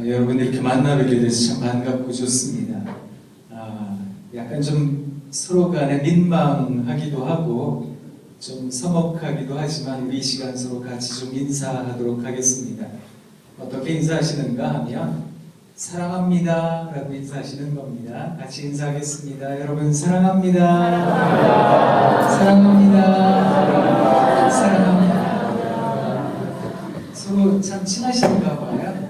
여러분 이렇게 만나뵙게 돼서 참 반갑고 좋습니다. 약간 좀 서로 간에 민망하기도 하고 좀 서먹하기도 하지만 우리 이 시간 서로 같이 좀 인사하도록 하겠습니다. 어떻게 인사하시는가 하면 사랑합니다 라고 인사하시는 겁니다. 같이 인사하겠습니다. 여러분 사랑합니다. 사랑합니다. 사랑합니다. 서로 참 친하신가 봐요.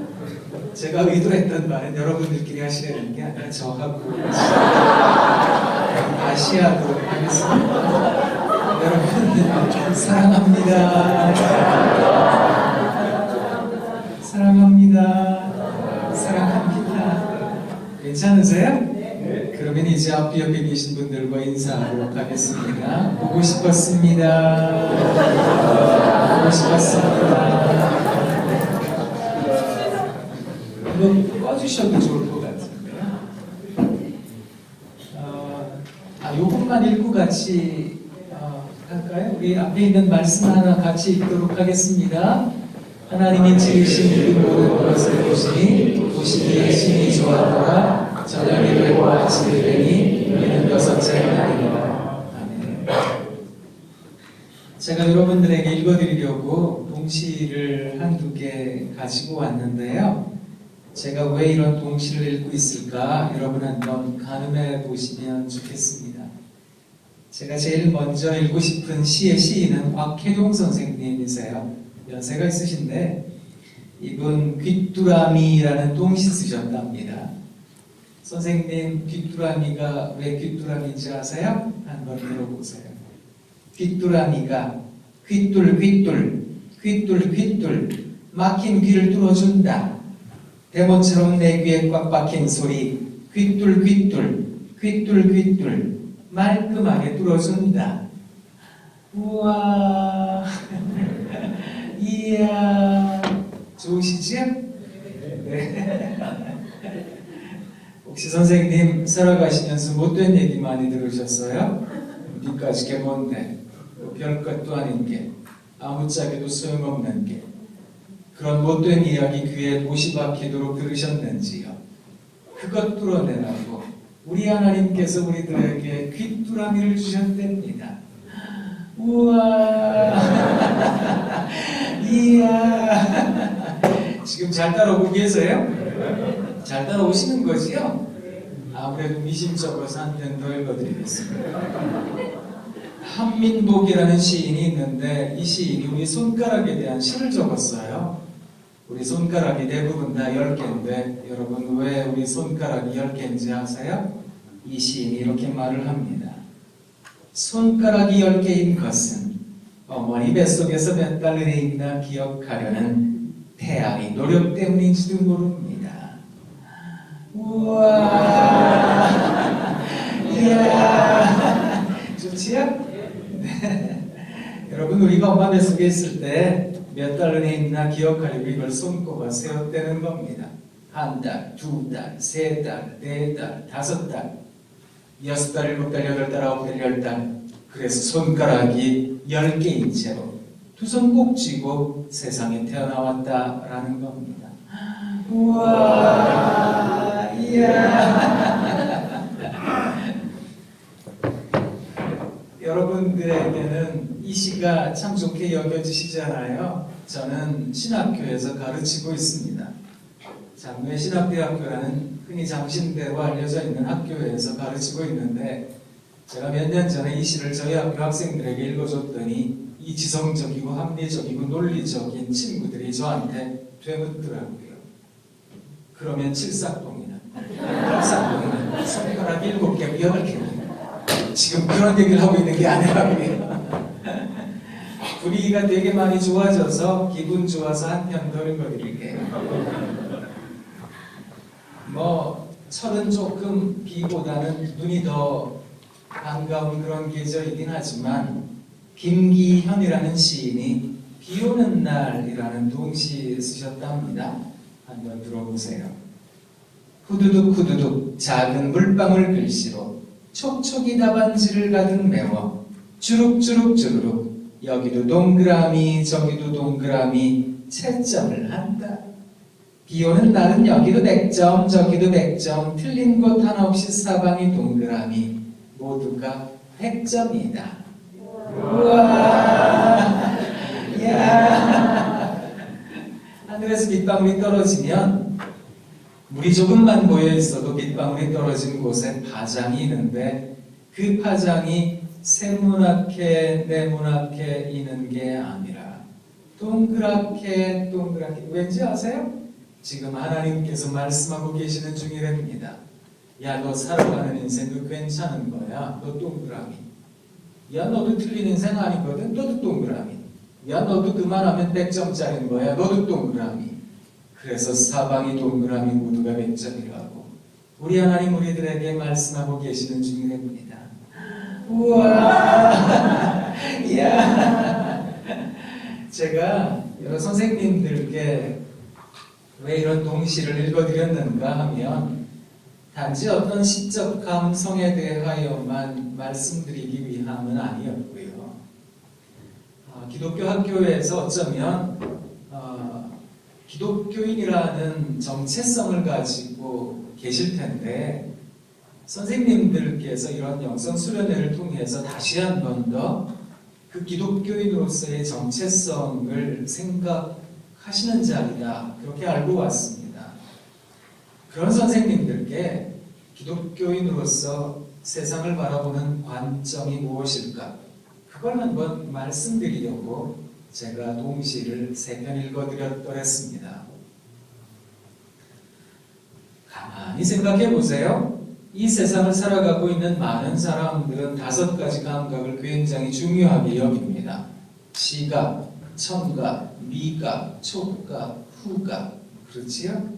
제가 의도했던 말은 여러분들끼리 하시려는 게 아니라 저하고 다시 하도록 하겠습니다. 여러분 사랑합니다. 사랑합니다. 사랑합니다. 괜찮으세요? 네. 그러면 이제 앞에 옆에 계신 분들과 인사하도록 하겠습니다. 보고 싶었습니다. 보고 싶었습니다. 이거 꺼주셔도 좋을 것 같은데요. 요것만 읽고 같이 할까요? 우리 앞에 있는 말씀 하나 같이 읽도록 하겠습니다. 하나님이 지으신 그 모든 것을 보시기에 심히 좋았더라. 저녁이 되고 아침이 되니 이는 여섯째 날이니라. 아멘. 제가 여러분들에게 읽어드리려고 동시를 한두 개 가지고 왔는데요. 제가 왜 이런 동시를 읽고 있을까? 여러분 한번 가늠해 보시면 좋겠습니다. 제가 제일 먼저 읽고 싶은 시의 시인은 곽혜종 선생님이세요. 연세가 있으신데 이분 귀뚜라미라는 동시 쓰셨답니다. 선생님, 귀뚜라미가 왜 귀뚜라미인지 아세요? 한번 들어보세요. 귀뚜라미가 귀뚤 막힌 귀를 뚫어준다. 대모처럼 내 귀에 꽉 박힌 소리 귀뚤 말끔하게 뚫어준다. 우와 이야 좋으시죠? 네. 혹시 선생님 살아가시면서 못된 얘기 많이 들으셨어요? 니까지 게 뭔데? 별것도 아닌 게 아무짝에도 소용없는 게 그런 못된 이야기 귀에 못이 박히도록 들으셨는지요? 그것 뚫어내라고 우리 하나님께서 우리들에게 귀뚜라미를 주셨답니다. 우와 이야 지금 잘 따라오고 계세요? 잘 따라오시는 거지요? 아무래도 미심쩍어서 한 편 더 읽어드리겠습니다. 한민복이라는 시인이 있는데 이 시인이 우리 손가락에 대한 시를 적었어요. 우리 손가락이 대부분 다 10개인데 여러분 왜 우리 손가락이 10개인지 아세요? 이 시인이 이렇게 말을 합니다. 손가락이 10개인 것은 어머니 뱃속에서 몇 달을 있나 기억하려는 태양의 노력 때문인지도 모릅니다. 우와 이야 좋지요? 네. 여러분 우리가 엄마 뱃속에 있을 때 몇 달을 있나 기억하려고 이걸 손꼽아 세웠다는 겁니다. 한 달, 두 달, 세 달, 네 달, 다섯 달, 6달, 7달, 8달, 9달, 10달. 그래서 손가락이 10개인 채로 두 손 꼭 쥐고 세상에 태어나왔다라는 겁니다. 우와 이야 여러분들에게는 이 시가 참 좋게 여겨지시잖아요. 저는 신학교에서 가르치고 있습니다. 장로의 신학대학교라는 흔히 장신대로 알려져 있는 학교에서 가르치고 있는데 제가 몇 년 전에 이 시를 저희 학교 학생들에게 읽어줬더니 이 지성적이고 합리적이고 논리적인 친구들이 저한테 되묻더라고요. 그러면 칠삭동이는 손가락 7개, 8개는 지금 그런 얘기를 하고 있는 게 아니라고요. 분위기가 되게 많이 좋아져서 기분 좋아서 한 편 더 읽어드릴게요. 철은 조금 비보다는 눈이 더 반가운 그런 계절이긴 하지만 김기현이라는 시인이 비 오는 날이라는 동시 쓰셨답니다. 한번 들어보세요. 후두둑 작은 물방울 글씨로 촉촉이 답안지를 가득 메워 주룩 여기도 동그라미 저기도 동그라미 채점을 한다. 비 오는 날은 여기도 100점, 저기도 100점, 틀린 곳 하나 없이 사방이 동그라미, 모두가 100점이다. 우와, 야. 하늘에서 빗방울이 떨어지면 물이 조금만 모여 있어도 빗방울이 떨어진 곳에 파장이 있는데 그 파장이 세모나게 네모나게 있는 게 아니라 동그랗게 왠지 아세요? 지금 하나님께서 말씀하고 계시는 중이랍니다. 야, 너 살아가는 인생도 괜찮은 거야. 너 동그라미. 야, 너도 틀린 인생 아니거든. 너도 동그라미. 야, 너도 그만하면 100점짜리인 거야. 너도 동그라미. 그래서 사방이 동그라미 모두가 100점이라고 우리 하나님 우리들에게 말씀하고 계시는 중이랍니다. 우와. 이야. 제가 여러 선생님들께 왜 이런 동시를 읽어드렸는가 하면 단지 어떤 시적 감성에 대하여만 말씀드리기 위함은 아니었고요. 기독교 학교에서 어쩌면 기독교인이라는 정체성을 가지고 계실 텐데 선생님들께서 이런 영성 수련회를 통해서 다시 한 번 더 그 기독교인으로서의 정체성을 생각하시는 자리다. 그렇게 알고 왔습니다. 그런 선생님들께 기독교인으로서 세상을 바라보는 관점이 무엇일까? 그걸 한번 말씀드리려고 제가 동시를 3편 읽어드렸더랬습니다. 가만히 생각해 보세요. 이 세상을 살아가고 있는 많은 사람들은 5가지 감각을 굉장히 중요하게 여깁니다. 시각, 청각, 미각, 촉각, 후각. 그렇지요?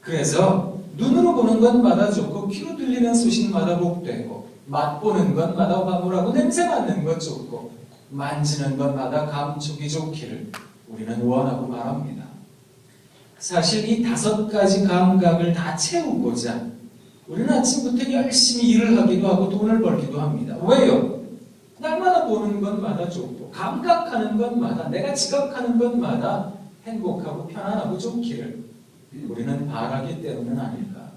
그래서 눈으로 보는 것마다 좋고 귀로 들리는 소식마다 복되고 맛보는 것마다 화물하고 냄새 맡는 것 좋고 만지는 것마다 감촉이 좋기를 우리는 원하고 바랍니다. 사실 이 5가지 감각을 다 채우고자 우리는 아침부터 열심히 일을 하기도 하고 돈을 벌기도 합니다. 왜요? 날마다 보는 것마다 좋고 감각하는 것마다 내가 지각하는 것마다 행복하고 편안하고 좋기를 우리는 바라기 때문은 아닐까.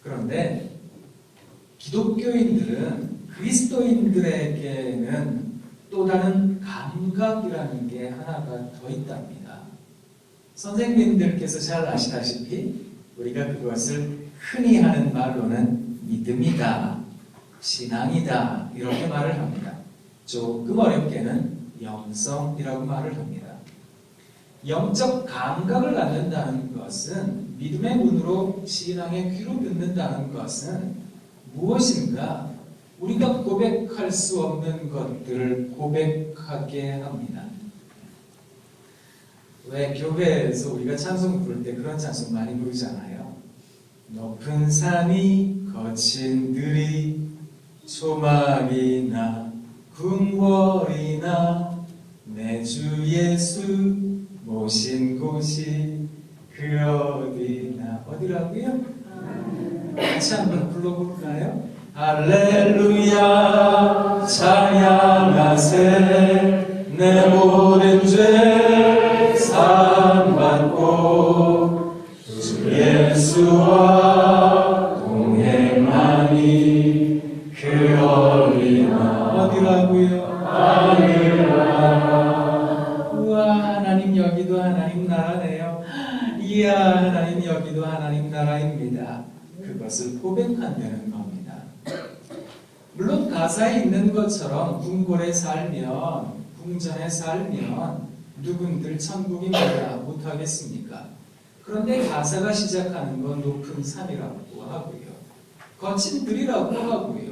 그런데 기독교인들은 그리스도인들에게는 또 다른 감각이라는 게 하나가 더 있답니다. 선생님들께서 잘 아시다시피 우리가 그것을 흔히 하는 말로는 믿음이다, 신앙이다 이렇게 말을 합니다. 조금 어렵게는 영성이라고 말을 합니다. 영적 감각을 갖는다는 것은 믿음의 문으로 신앙의 귀로 듣는다는 것은 무엇인가? 우리가 고백할 수 없는 것들을 고백하게 합니다. 왜 교회에서 우리가 찬송 부를 때 그런 찬송 많이 부르잖아요. 높은 산이 거친 들이 초막이나 궁궐이나 내 주 예수 모신 곳이 그 어디나 어디라고요? 같이 한번 불러볼까요? 할렐루야 찬양하세 내 모든 죄 사함받고 주 예수와 동행하니 그 어디나 어디라고요? 하늘나라. 우와 하나님 여기도 하나님 나라네요. 이야 하나님 여기도 하나님 나라입니다. 그것을 고백한다는 겁니다. 물론 가사에 있는 것처럼 궁궐에 살면 궁전에 살면 누군들 천국입니다 못하겠습니까? 그런데 가사가 시작하는 건 높은 산이라고 하고요. 거친 들이라고 하고요.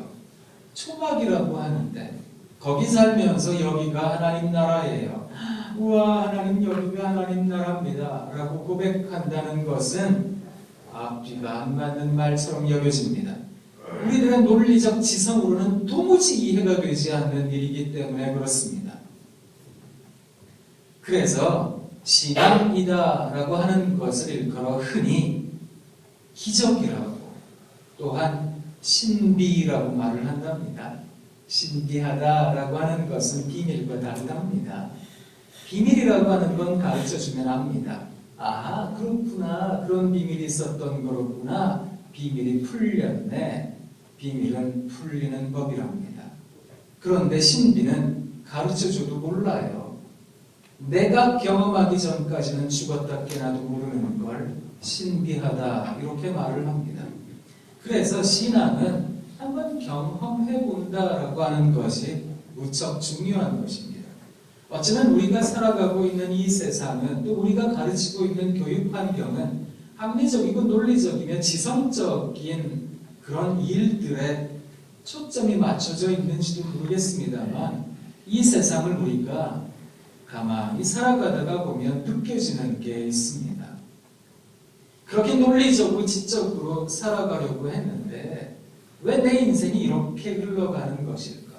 초막이라고 하는데 거기 살면서 여기가 하나님 나라예요. 우와 하나님 여기가 하나님 나라입니다 라고 고백한다는 것은 앞뒤가 안 맞는 말처럼 여겨집니다. 우리들의 논리적 지성으로는 도무지 이해가 되지 않는 일이기 때문에 그렇습니다. 그래서 신앙이다 라고 하는 것을 일컬어 흔히 기적이라고 또한 신비라고 말을 한답니다. 신비하다라고 하는 것은 비밀과 다르답니다. 비밀이라고 하는 건 가르쳐주면 압니다. 아, 그렇구나. 그런 비밀이 있었던 거로구나. 비밀이 풀렸네. 비밀은 풀리는 법이랍니다. 그런데 신비는 가르쳐줘도 몰라요. 내가 경험하기 전까지는 죽었다 깨나도 모르는 걸 신비하다 이렇게 말을 합니다. 그래서 신앙은 한번 경험해본다라고 하는 것이 무척 중요한 것입니다. 어쩌면 우리가 살아가고 있는 이 세상은 또 우리가 가르치고 있는 교육 환경은 합리적이고 논리적이며 지성적인 그런 일들에 초점이 맞춰져 있는지도 모르겠습니다만 이 세상을 우리가 가만히 살아가다가 보면 느껴지는 게 있습니다. 그렇게 논리적으로 지적으로 살아가려고 했는데 왜 내 인생이 이렇게 흘러가는 것일까?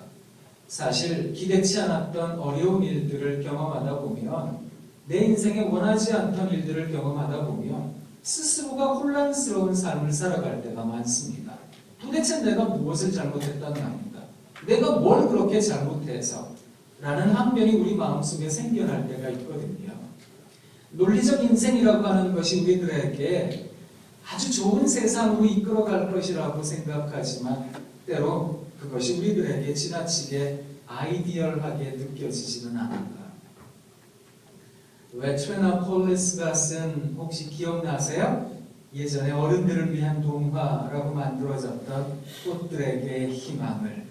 사실 기대치 않았던 어려운 일들을 경험하다 보면 내 인생에 원하지 않던 일들을 경험하다 보면 스스로가 혼란스러운 삶을 살아갈 때가 많습니다. 도대체 내가 무엇을 잘못했다는 겁니까? 내가 뭘 그렇게 잘못해서? 라는 한편이 우리 마음속에 생겨날 때가 있거든요. 논리적 인생이라고 하는 것이 우리들에게 아주 좋은 세상으로 이끌어갈 것이라고 생각하지만 때로 그것이 우리들에게 지나치게 아이디얼하게 느껴지지는 않을까. 왜 트레나 폴리스가 쓴 혹시 기억나세요? 예전에 어른들을 위한 동화라고 만들어졌던 꽃들에게 희망을.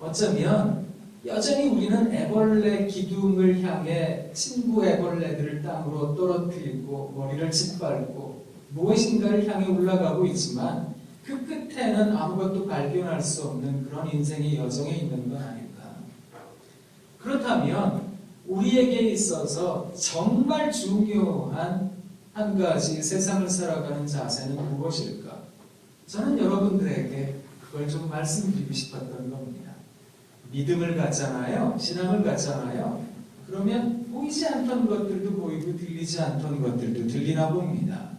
어쩌면 여전히 우리는 애벌레 기둥을 향해 친구 애벌레들을 땅으로 떨어뜨리고 머리를 짓밟고 무엇인가를 향해 올라가고 있지만 그 끝에는 아무것도 발견할 수 없는 그런 인생의 여정에 있는 건 아닐까. 그렇다면 우리에게 있어서 정말 중요한 한 가지 세상을 살아가는 자세는 무엇일까? 저는 여러분들에게 그걸 좀 말씀드리고 싶었던 겁니다. 믿음을 갖잖아요. 신앙을 갖잖아요. 그러면 보이지 않던 것들도 보이고 들리지 않던 것들도 들리나 봅니다.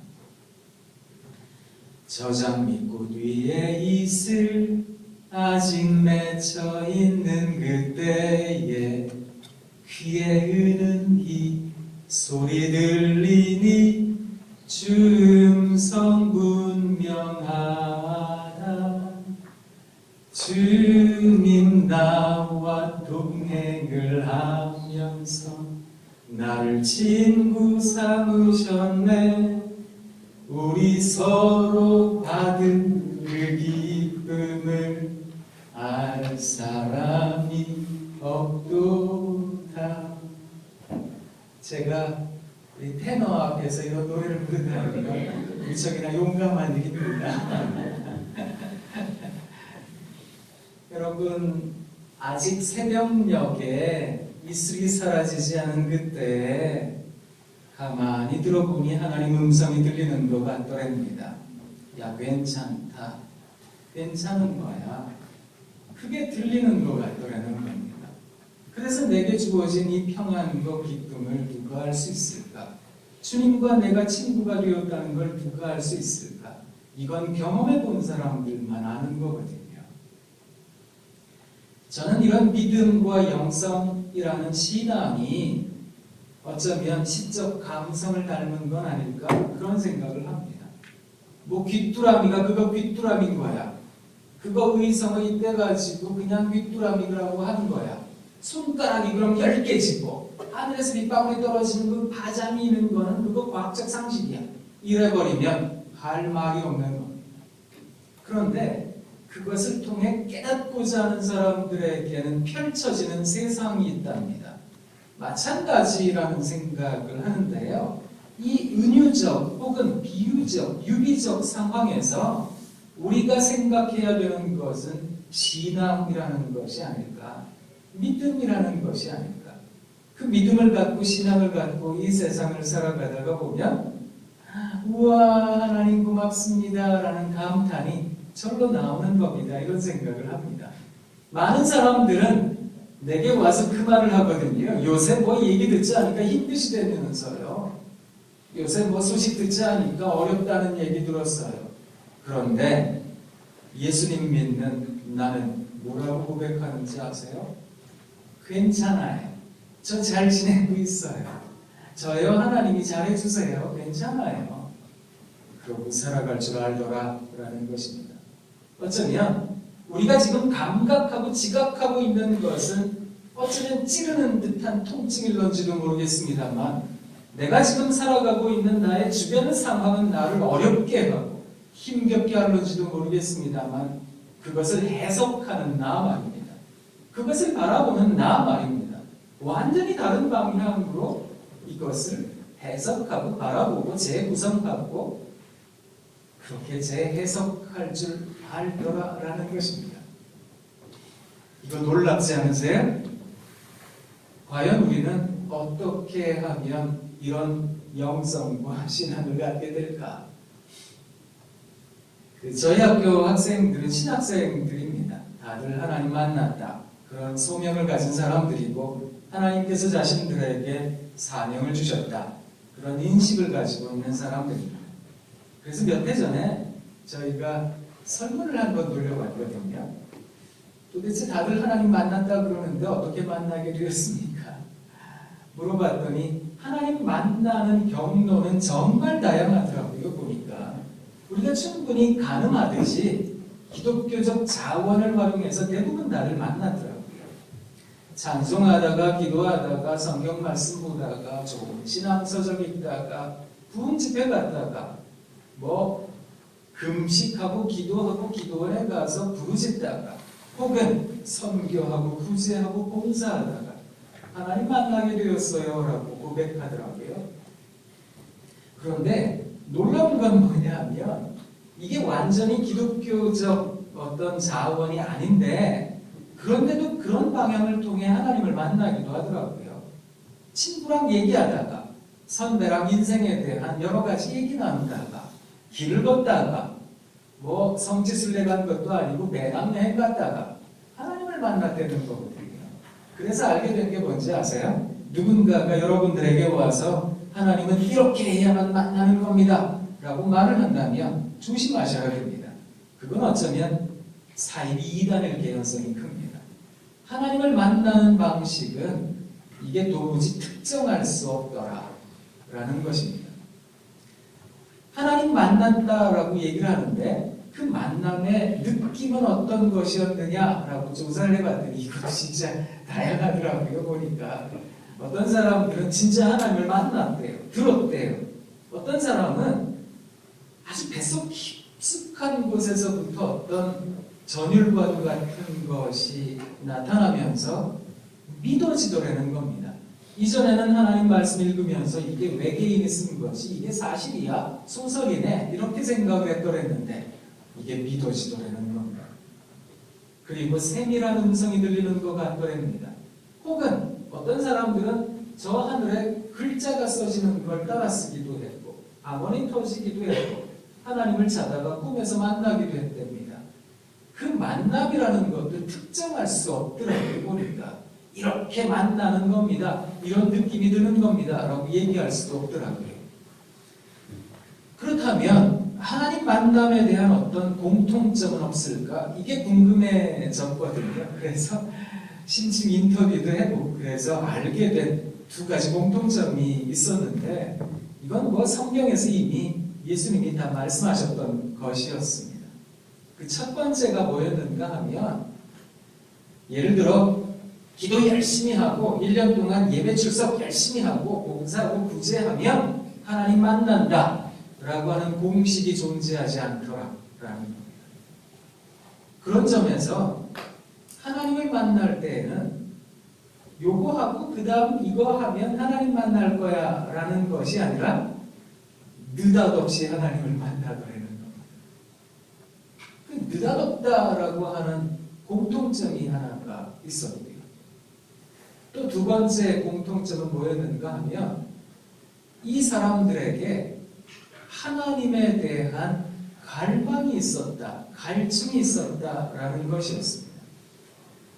저장미꽃 위에 이슬 아직 맺혀 있는 그때에 귀에 으는 이 소리 들리니 주음성 분명하다. 주님 나와 동행을 하면서 나를 친구 삼으셨네. 우리 서로 받은 그 기쁨을 알 사람이 없도다. 제가 우리 테너 앞에서 이런 노래를 부른다니까 무척이나 용감한 일입니다. 여러분, 아직 새벽녘에 이슬이 사라지지 않은 그때에 가만히 들어보니 하나님 음성이 들리는 것 같더랍니다. 야, 괜찮다. 괜찮은 거야. 크게 들리는 것 같더라는 겁니다. 그래서 내게 주어진 이 평안과 기쁨을 누가 알 수 있을까? 주님과 내가 친구가 되었다는 걸 누가 알 수 있을까? 이건 경험해 본 사람들만 아는 거거든요. 저는 이런 믿음과 영성이라는 신앙이 어쩌면 시적 감성을 닮은 건 아닐까 그런 생각을 합니다. 뭐 귀뚜라미가 그거 귀뚜라미인 거야. 그거 의성의 떼가지고 그냥 귀뚜라미라고 하는 거야. 손가락이 그럼 10개 짚고 하늘에서 빗방울이 떨어지는 그 바람이 있는 거는 그거 과학적 상식이야. 이래버리면 할 말이 없는 겁니다. 그런데 그것을 통해 깨닫고자 하는 사람들에게는 펼쳐지는 세상이 있답니다. 마찬가지라는 생각을 하는데요. 이 은유적 혹은 비유적, 유비적 상황에서 우리가 생각해야 되는 것은 신앙이라는 것이 아닐까, 믿음이라는 것이 아닐까. 그 믿음을 갖고 신앙을 갖고 이 세상을 살아가다가 보면 우와 하나님 고맙습니다 라는 감탄이 절로 나오는 겁니다. 이런 생각을 합니다. 많은 사람들은 내게 와서 그 말을 하거든요. 요새 뭐 얘기 듣지 않으니까 힘드시다면서요. 요새 뭐 소식 듣지 않으니까 어렵다는 얘기 들었어요. 그런데 예수님 믿는 나는 뭐라고 고백하는지 아세요? 괜찮아요. 저 잘 지내고 있어요. 저요 하나님이 잘해주세요. 괜찮아요. 그러고 살아갈 줄 알더라 라는 것입니다. 어쩌면 우리가 지금 감각하고 지각하고 있는 것은 어쩌면 찌르는 듯한 통증일런지도 모르겠습니다만 내가 지금 살아가고 있는 나의 주변 상황은 나를 어렵게 하고 힘겹게 하는지도 모르겠습니다만 그것을 해석하는 나 말입니다. 그것을 바라보는 나 말입니다. 완전히 다른 방향으로 이것을 해석하고 바라보고 재구성하고 그렇게 재해석할 줄 알더라라는 것입니다. 이거 놀랍지 않으세요? 과연 우리는 어떻게 하면 이런 영성과 신앙을 갖게 될까? 저희 학교 학생들은 신학생들입니다. 다들 하나님 만났다. 그런 소명을 가진 사람들이고 하나님께서 자신들에게 사명을 주셨다. 그런 인식을 가지고 있는 사람들입니다. 그래서 몇 해 전에 저희가 설문을 한번 돌려봤거든요. 도대체 다들 하나님 만났다 그러는데 어떻게 만나게 되었습니까? 물어봤더니 하나님 만나는 경로는 정말 다양하더라고요. 보니까 우리가 충분히 가늠하듯이 기독교적 자원을 활용해서 대부분 나를 만났더라고요. 찬송하다가 기도하다가 성경 말씀 보다가 좋은 신앙서적 읽다가 부흥 집회 갔다가 금식하고 기도하고 기도원에 가서 부르짖다가 혹은 선교하고 구제하고 봉사하다가 하나님 만나게 되었어요 라고 고백하더라고요. 그런데 놀라운 건 뭐냐면 이게 완전히 기독교적 어떤 자원이 아닌데 그런데도 그런 방향을 통해 하나님을 만나기도 하더라고요. 친구랑 얘기하다가 선배랑 인생에 대한 여러 가지 얘기 나누다가 길을 걷다가 성지순례 간 것도 아니고 배낭여행 갔다가 하나님을 만났다는 거거든요. 그래서 알게 된 게 뭔지 아세요? 누군가가 여러분들에게 와서 하나님은 이렇게 해야만 만나는 겁니다 라고 말을 한다면 조심하셔야 됩니다. 그건 어쩌면 사이비 이단일 개연성이 큽니다. 하나님을 만나는 방식은 이게 도무지 특정할 수 없더라 라는 것입니다. 하나님 만난다라고 얘기를 하는데 그 만남의 느낌은 어떤 것이었느냐라고 조사를 해봤더니 이거 진짜 다양하더라고요. 보니까 어떤 사람들은 진짜 하나님을 만났대요. 들었대요. 어떤 사람은 아주 뱃속 깊숙한 곳에서부터 어떤 전율과도 같은 것이 나타나면서 믿어지더라는 겁니다. 이전에는 하나님 말씀 읽으면서 이게 외계인이 쓴 것이 이게 사실이야? 소설이네? 이렇게 생각을 했더랬는데 이게 믿어지더라는 겁니다. 그리고 세밀한 음성이 들리는 것 같더랍니다. 혹은 어떤 사람들은 저 하늘에 글자가 써지는 걸 따라 쓰기도 했고 암호이 터지기도 했고 하나님을 자다가 꿈에서 만나기도 했답니다. 그 만남이라는 것도 특정할 수 없더라고요. 보니까 이렇게 만나는 겁니다. 이런 느낌이 드는 겁니다. 라고 얘기할 수도 없더라고요. 그렇다면 하나님 만남에 대한 어떤 공통점은 없을까? 이게 궁금해졌거든요. 그래서 심층 인터뷰도 해보고 그래서 알게 된 두 가지 공통점이 있었는데 이건 성경에서 이미 예수님이 다 말씀하셨던 것이었습니다. 그 첫 번째가 뭐였는가 하면 예를 들어 기도 열심히 하고 1년 동안 예배 출석 열심히 하고 봉사하고 구제하면 하나님 만난다 라고 하는 공식이 존재하지 않더라라는 겁니다. 그런 점에서 하나님을 만날 때에는 요거 하고 그 다음 이거 하면 하나님 만날 거야 라는 것이 아니라 느닷없이 하나님을 만나더라는 겁니다. 느닷없다라고 하는 공통점이 하나가 있었고요. 또 두 번째 공통점은 뭐였는가 하면 이 사람들에게 하나님에 대한 갈망이 있었다, 갈증이 있었다라는 것이었습니다.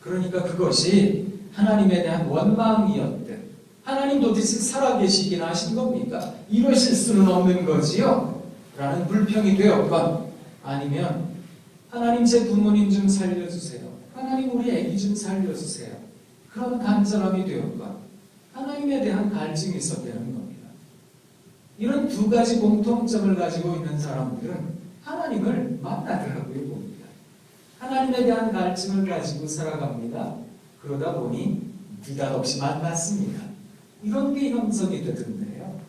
그러니까 그것이 하나님에 대한 원망이었든 하나님 도대체 살아계시긴 하신 겁니까? 이러실 수는 없는 거지요? 라는 불평이 되었건 아니면 하나님 제 부모님 좀 살려주세요. 하나님 우리 애기 좀 살려주세요. 그런 간절함이 되었건 하나님에 대한 갈증이 있었다는 겁니다. 이런 두 가지 공통점을 가지고 있는 사람들은 하나님을 만나더라고요 봅니다. 하나님에 대한 갈증을 가지고 살아갑니다. 그러다 보니 느닷없이 만났습니다. 이런 게 형성이 되던데요.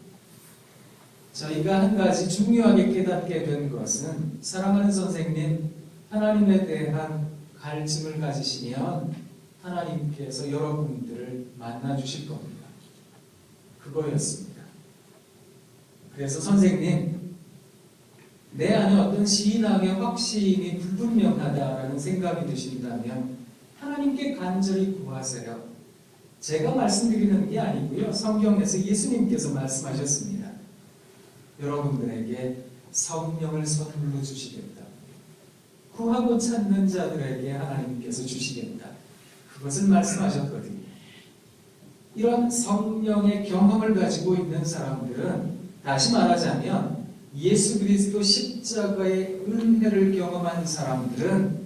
저희가 한 가지 중요하게 깨닫게 된 것은 사랑하는 선생님, 하나님에 대한 갈증을 가지시면 하나님께서 여러분들을 만나주실 겁니다. 그거였습니다. 그래서 선생님, 내 안에 어떤 신앙의 확신이 불분명하다라는 생각이 드신다면 하나님께 간절히 구하세요. 제가 말씀드리는 게 아니고요. 성경에서 예수님께서 말씀하셨습니다. 여러분들에게 성령을 선물로 주시겠다. 구하고 찾는 자들에게 하나님께서 주시겠다. 그것을 말씀하셨거든요. 이런 성령의 경험을 가지고 있는 사람들은 다시 말하자면 예수 그리스도 십자가의 은혜를 경험한 사람들은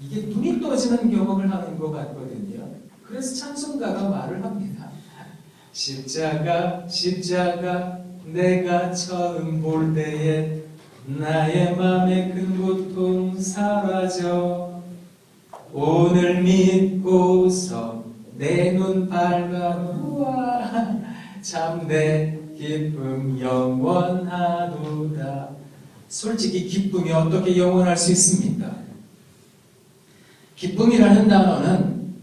이게 눈이 떠지는 경험을 하는 것 같거든요. 그래서 찬송가가 말을 합니다. 십자가 십자가 내가 처음 볼 때에 나의 맘의 큰 고통 사라져 오늘 믿고서 내 눈 밝아 참 내 기쁨 영원하도다. 솔직히 기쁨이 어떻게 영원할 수 있습니까? 기쁨이라는 단어는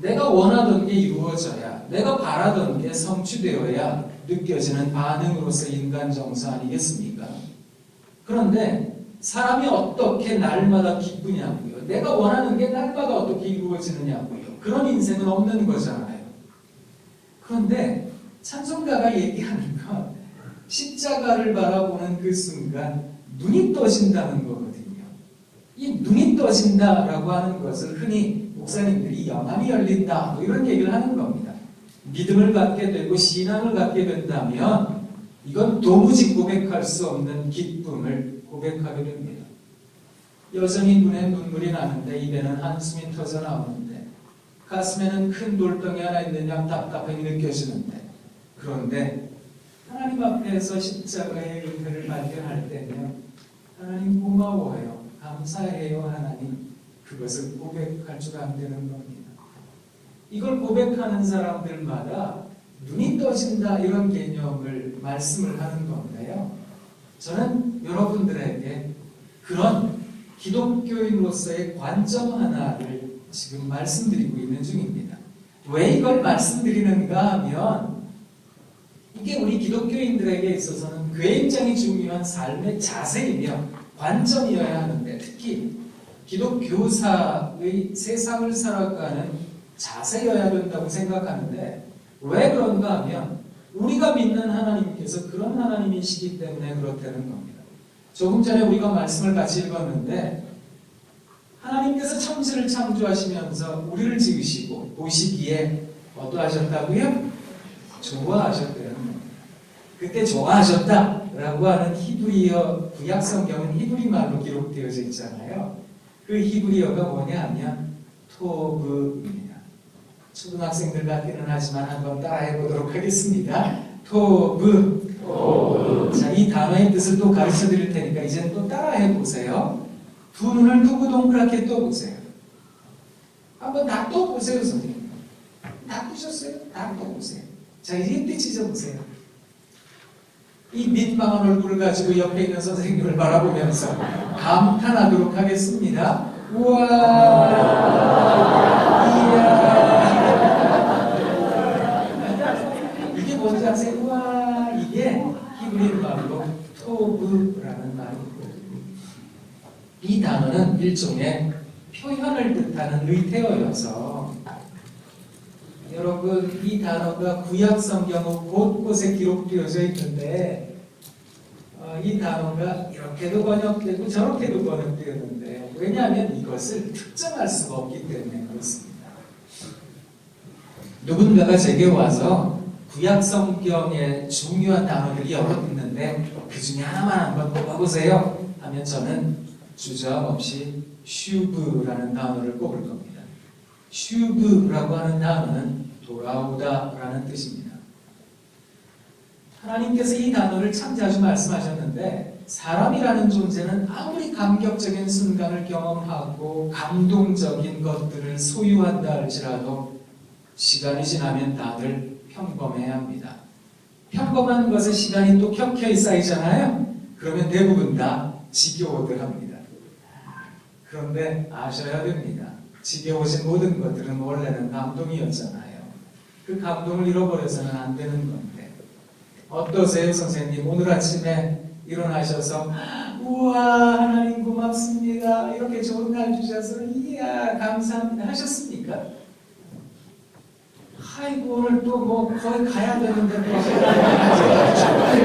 내가 원하던 게 이루어져야, 내가 바라던 게 성취되어야 느껴지는 반응으로서 인간 정서 아니겠습니까? 그런데 사람이 어떻게 날마다 기쁘냐고요? 내가 원하는 게 날마다 어떻게 이루어지느냐고요? 그런 인생은 없는 거잖아요. 그런데 찬송가가 얘기하는 건 십자가를 바라보는 그 순간 눈이 떠진다는 거거든요. 이 눈이 떠진다라고 하는 것을 흔히 목사님들이 영안이 열린다 뭐 이런 얘기를 하는 겁니다. 믿음을 갖게 되고 신앙을 갖게 된다면 이건 도무지 고백할 수 없는 기쁨을 고백하게 됩니다. 여전히 눈에 눈물이 나는데 입에는 한숨이 터져 나오는데 가슴에는 큰 돌덩이 하나 있는 양 답답함이 느껴지는데 그런데 하나님 앞에서 십자가의 은혜를 발견할 때면 하나님 고마워요. 감사해요 하나님. 그것을 고백할 줄 안 되는 겁니다. 이걸 고백하는 사람들마다 눈이 떠진다 이런 개념을 말씀을 하는 건데요. 저는 여러분들에게 그런 기독교인으로서의 관점 하나를 지금 말씀드리고 있는 중입니다. 왜 이걸 말씀드리는가 하면 이게 우리 기독교인들에게 있어서는 굉장히 중요한 삶의 자세이며 관점이어야 하는데 특히 기독교사의 세상을 살아가는 자세여야 된다고 생각하는데 왜 그런가 하면 우리가 믿는 하나님께서 그런 하나님이시기 때문에 그렇다는 겁니다. 조금 전에 우리가 말씀을 같이 읽었는데 하나님께서 천지를 창조하시면서 우리를 지으시고 보시기에 어떠하셨다고요? 좋아하셨다는 겁니다. 그때 좋아하셨다라고 하는 히브리어 구약 성경은 히브리 말로 기록되어져 있잖아요. 그 히브리어가 뭐냐 하면 토브입니다. 초등학생들 같기는 하지만 한번 따라해 보도록 하겠습니다. 토브. 자, 이 단어의 뜻을 또 가르쳐 드릴 테니까 이제는 또 따라해 보세요. 두 눈을 뜨고 동그랗게 떠보세요. 한번 다 떠보세요, 선생님. 다 뜨셨어요? 다 떠보세요. 자, 이제 이때 찢어보세요. 이 민망한 얼굴을 가지고 옆에 있는 선생님을 바라보면서 감탄하도록 하겠습니다. 우와, 이야. 이게 뭔지 아세요? 우와, 이게 히브리 말로 토브라는 말이고 이 단어는 일종의 표현을 뜻하는 의태어여서 여러분 이 단어가 구약 성경 곳곳에 기록되어져 있는데 이 단어가 이렇게도 번역되고 저렇게도 번역되었는데 왜냐하면 이것을 특정할 수가 없기 때문에 그렇습니다. 누군가가 제게 와서 구약 성경의 중요한 단어들이 여러 있는데 그 중에 하나만 한번 뽑아보세요 하면 저는 주저함없이 슈브라는 단어를 꼽을 겁니다. 슈브라고 하는 단어는 돌아오다 라는 뜻입니다. 하나님께서 이 단어를 참 자주 말씀하셨는데 사람이라는 존재는 아무리 감격적인 순간을 경험하고 감동적인 것들을 소유한다 할지라도 시간이 지나면 다들 평범해야 합니다. 평범한 것에 시간이 또 켜켜이 쌓이잖아요. 그러면 대부분 다 지겨워들 합니다. 그런데 아셔야 됩니다. 지겨워진 모든 것들은 원래는 감동이었잖아요. 그 감동을 잃어버려서는 안 되는 건데 어떠세요, 선생님? 오늘 아침에 일어나셔서 우와 하나님 고맙습니다. 이렇게 좋은 날 주셔서 이야 감사합니다 하셨습니까? 아이고 오늘 또 뭐 거의 가야 되는데 또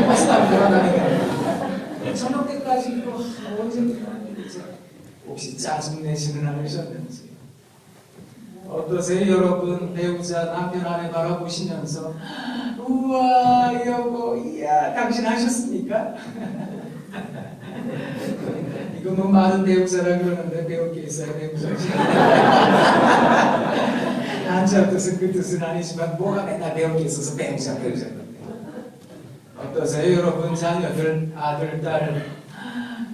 버스 안 돌아다니게 저녁 때까지 또 언제 끝나는지 혹시 짜증내지는 않으셨는지 어떠세요 여러분? 배우자 남편 아내 바라보시면서 우와 여보 이야 당신 하셨습니까? 이거 뭐 많은 배우자라 그러는데 배울 게 있어야 배우자지. 한자 뜻은 그 뜻은 아니지만 뭐가 맨날 배울 게 있어서 배우자. 어떠세요 여러분? 자녀들 아들 딸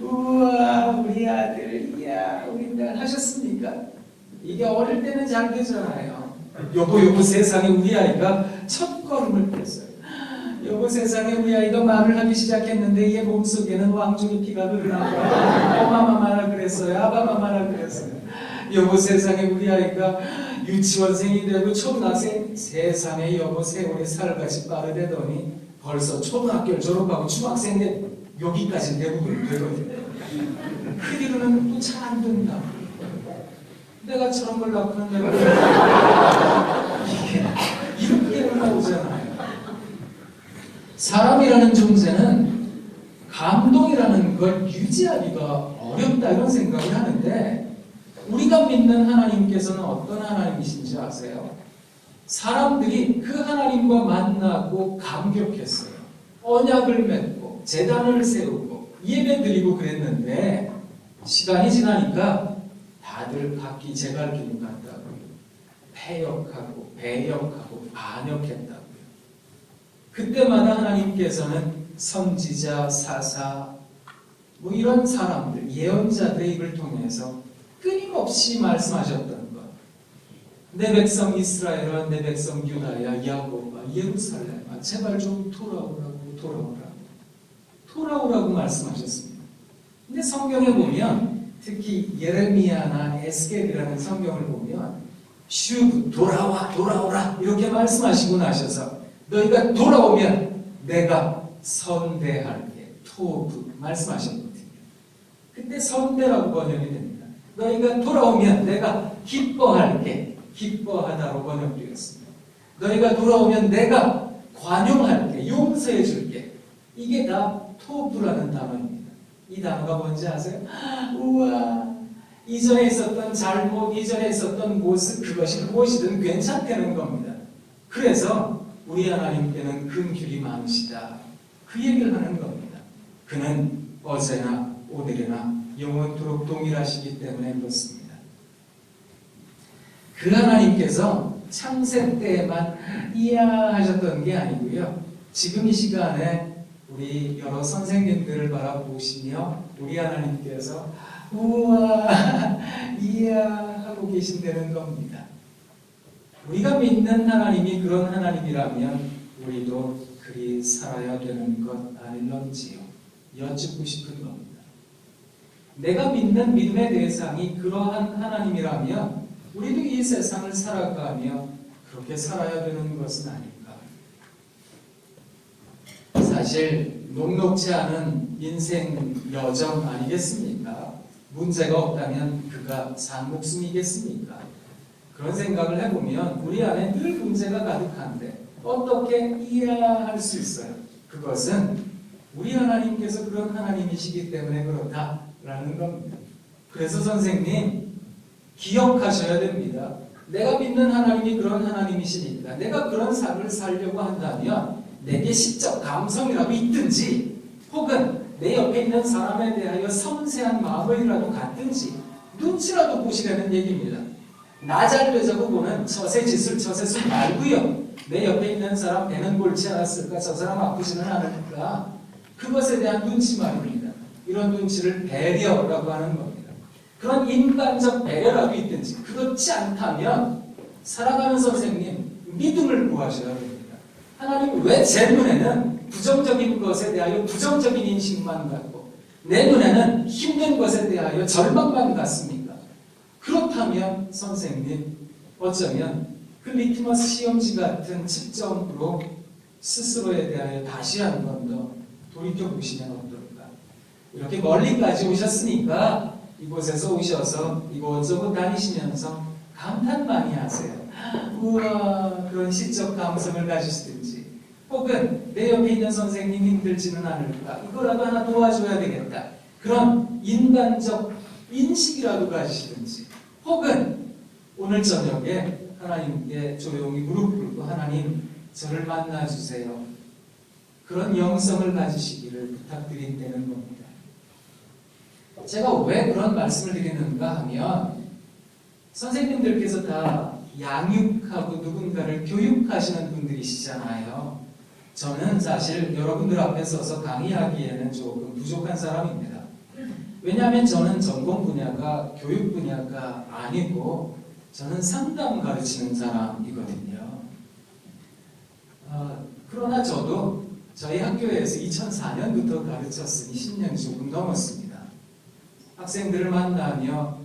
우와 우리 아들 이야 우리 딸 하셨습니까? 이게 어릴 때는 잘 되잖아요. 여보 세상에 우리 아이가 첫 걸음을 뗐어요. 여보 세상에 우리 아이가 말을 하기 시작했는데 얘 몸속에는 왕족의 피가 흐르나고 엄마마마라 그랬어요. 아바마마라 그랬어요. 여보 세상에 우리 아이가 유치원생이 되고 초등학생 세상에 여보 세월이 살같이 빠르대더니 벌써 초등학교를 졸업하고 중학생에 여기까지 대부분 되거든요. 그 뒤로는 또 잘 안 된다. 내가 저런 걸 낳고는 이렇게 나오잖아요. 사람이라는 존재는 감동이라는 걸 유지하기가 어렵다 이런 생각을 하는데 우리가 믿는 하나님께서는 어떤 하나님이신지 아세요? 사람들이 그 하나님과 만나고 감격했어요. 언약을 맺고 제단을 세우고 예배드리고 그랬는데 시간이 지나니까 다들 각기 제갈길로 갔다고요. 패역하고 배역하고 반역했다고요. 그때마다 하나님께서는 선지자, 사사 뭐 이런 사람들, 예언자들의 입을 통해서 끊임없이 말씀하셨던 것. 내 백성 이스라엘아, 내 백성 유다야, 야곱아, 예루살렘아, 제발 좀 돌아오라고 말씀하셨습니다. 근데 성경에 보면 특히 예레미야나 에스겔이라는 성경을 보면 슈브 돌아오라 이렇게 말씀하시고 나셔서 너희가 돌아오면 내가 선대할게 토부 말씀하셨거든요. 그때 선대라고 번역이 됩니다. 너희가 돌아오면 내가 기뻐할게 기뻐하다로 번역되었습니다. 너희가 돌아오면 내가 관용할게 용서해 줄게. 이게 다 토부라는 단어입니다. 이 단어가 뭔지 아세요? 우와 이전에 있었던 잘못 이전에 있었던 모습 그것이 무엇이든 괜찮다는 겁니다. 그래서 우리 하나님께는 긍휼이 많으시다 그 얘기를 하는 겁니다. 그는 어제나 오늘이나 영원토록 동일하시기 때문에 그렇습니다. 그 하나님께서 창세 때에만 이야 하셨던 게 아니고요. 지금 이 시간에 우리 여러 선생님들을 바라보시며 우리 하나님께서 우와 이야 하고 계신다는 겁니다. 우리가 믿는 하나님이 그런 하나님이라면 우리도 그리 살아야 되는 것 아닐런지요. 여쭙고 싶은 겁니다. 내가 믿는 믿음의 대상이 그러한 하나님이라면 우리도 이 세상을 살아가며 그렇게 살아야 되는 것은 아닐까. 사실 녹록지 않은 인생 여정 아니겠습니까? 문제가 없다면 그가 산 목숨이겠습니까? 그런 생각을 해보면 우리 안에 늘 문제가 가득한데 어떻게 이해할 수 있어요? 그것은 우리 하나님께서 그런 하나님이시기 때문에 그렇다라는 겁니다. 그래서 선생님 기억하셔야 됩니다. 내가 믿는 하나님이 그런 하나님이시니까 내가 그런 삶을 살려고 한다면 내게 시적 감성이라도 있든지 혹은 내 옆에 있는 사람에 대하여 섬세한 마음이라도 갖든지 눈치라도 보시라는 얘기입니다. 나 잘 되자고 보는 처세짓을 처세술 말고요. 내 옆에 있는 사람 배는 골치 않았을까? 저 사람 아프지는 않을까? 그것에 대한 눈치 말입니다. 이런 눈치를 배려라고 하는 겁니다. 그런 인간적 배려라도 있든지 그렇지 않다면 살아가는 선생님 믿음을 구하셔야 됩니다. 하나님 왜 제 눈에는 부정적인 것에 대하여 부정적인 인식만 갖고 내 눈에는 힘든 것에 대하여 절망만 갖습니까? 그렇다면 선생님 어쩌면 그 리트머스 시험지 같은 측정으로 스스로에 대하여 다시 한 번 더 돌이켜보시면 어떨까? 이렇게 멀리까지 오셨으니까 이곳에서 오셔서 이곳저곳 다니시면서 감탄 많이 하세요. 우와, 그런 시적 감성을 가지시든지 혹은 내 옆에 있는 선생님 힘들지는 않을까? 이거라도 하나 도와줘야 되겠다. 그런 인간적 인식이라도 가지시든지 혹은 오늘 저녁에 하나님께 조용히 무릎 꿇고 하나님 저를 만나주세요. 그런 영성을 가지시기를 부탁드린다는 겁니다. 제가 왜 그런 말씀을 드리는가 하면 선생님들께서 다 양육하고 누군가를 교육하시는 분들이시잖아요. 저는 사실 여러분들 앞에 서서 강의하기에는 조금 부족한 사람입니다. 왜냐하면 저는 전공 분야가 교육 분야가 아니고 저는 상담 가르치는 사람이거든요. 그러나 저도 저희 학교에서 2004년부터 가르쳤으니 10년이 조금 넘었습니다. 학생들을 만나며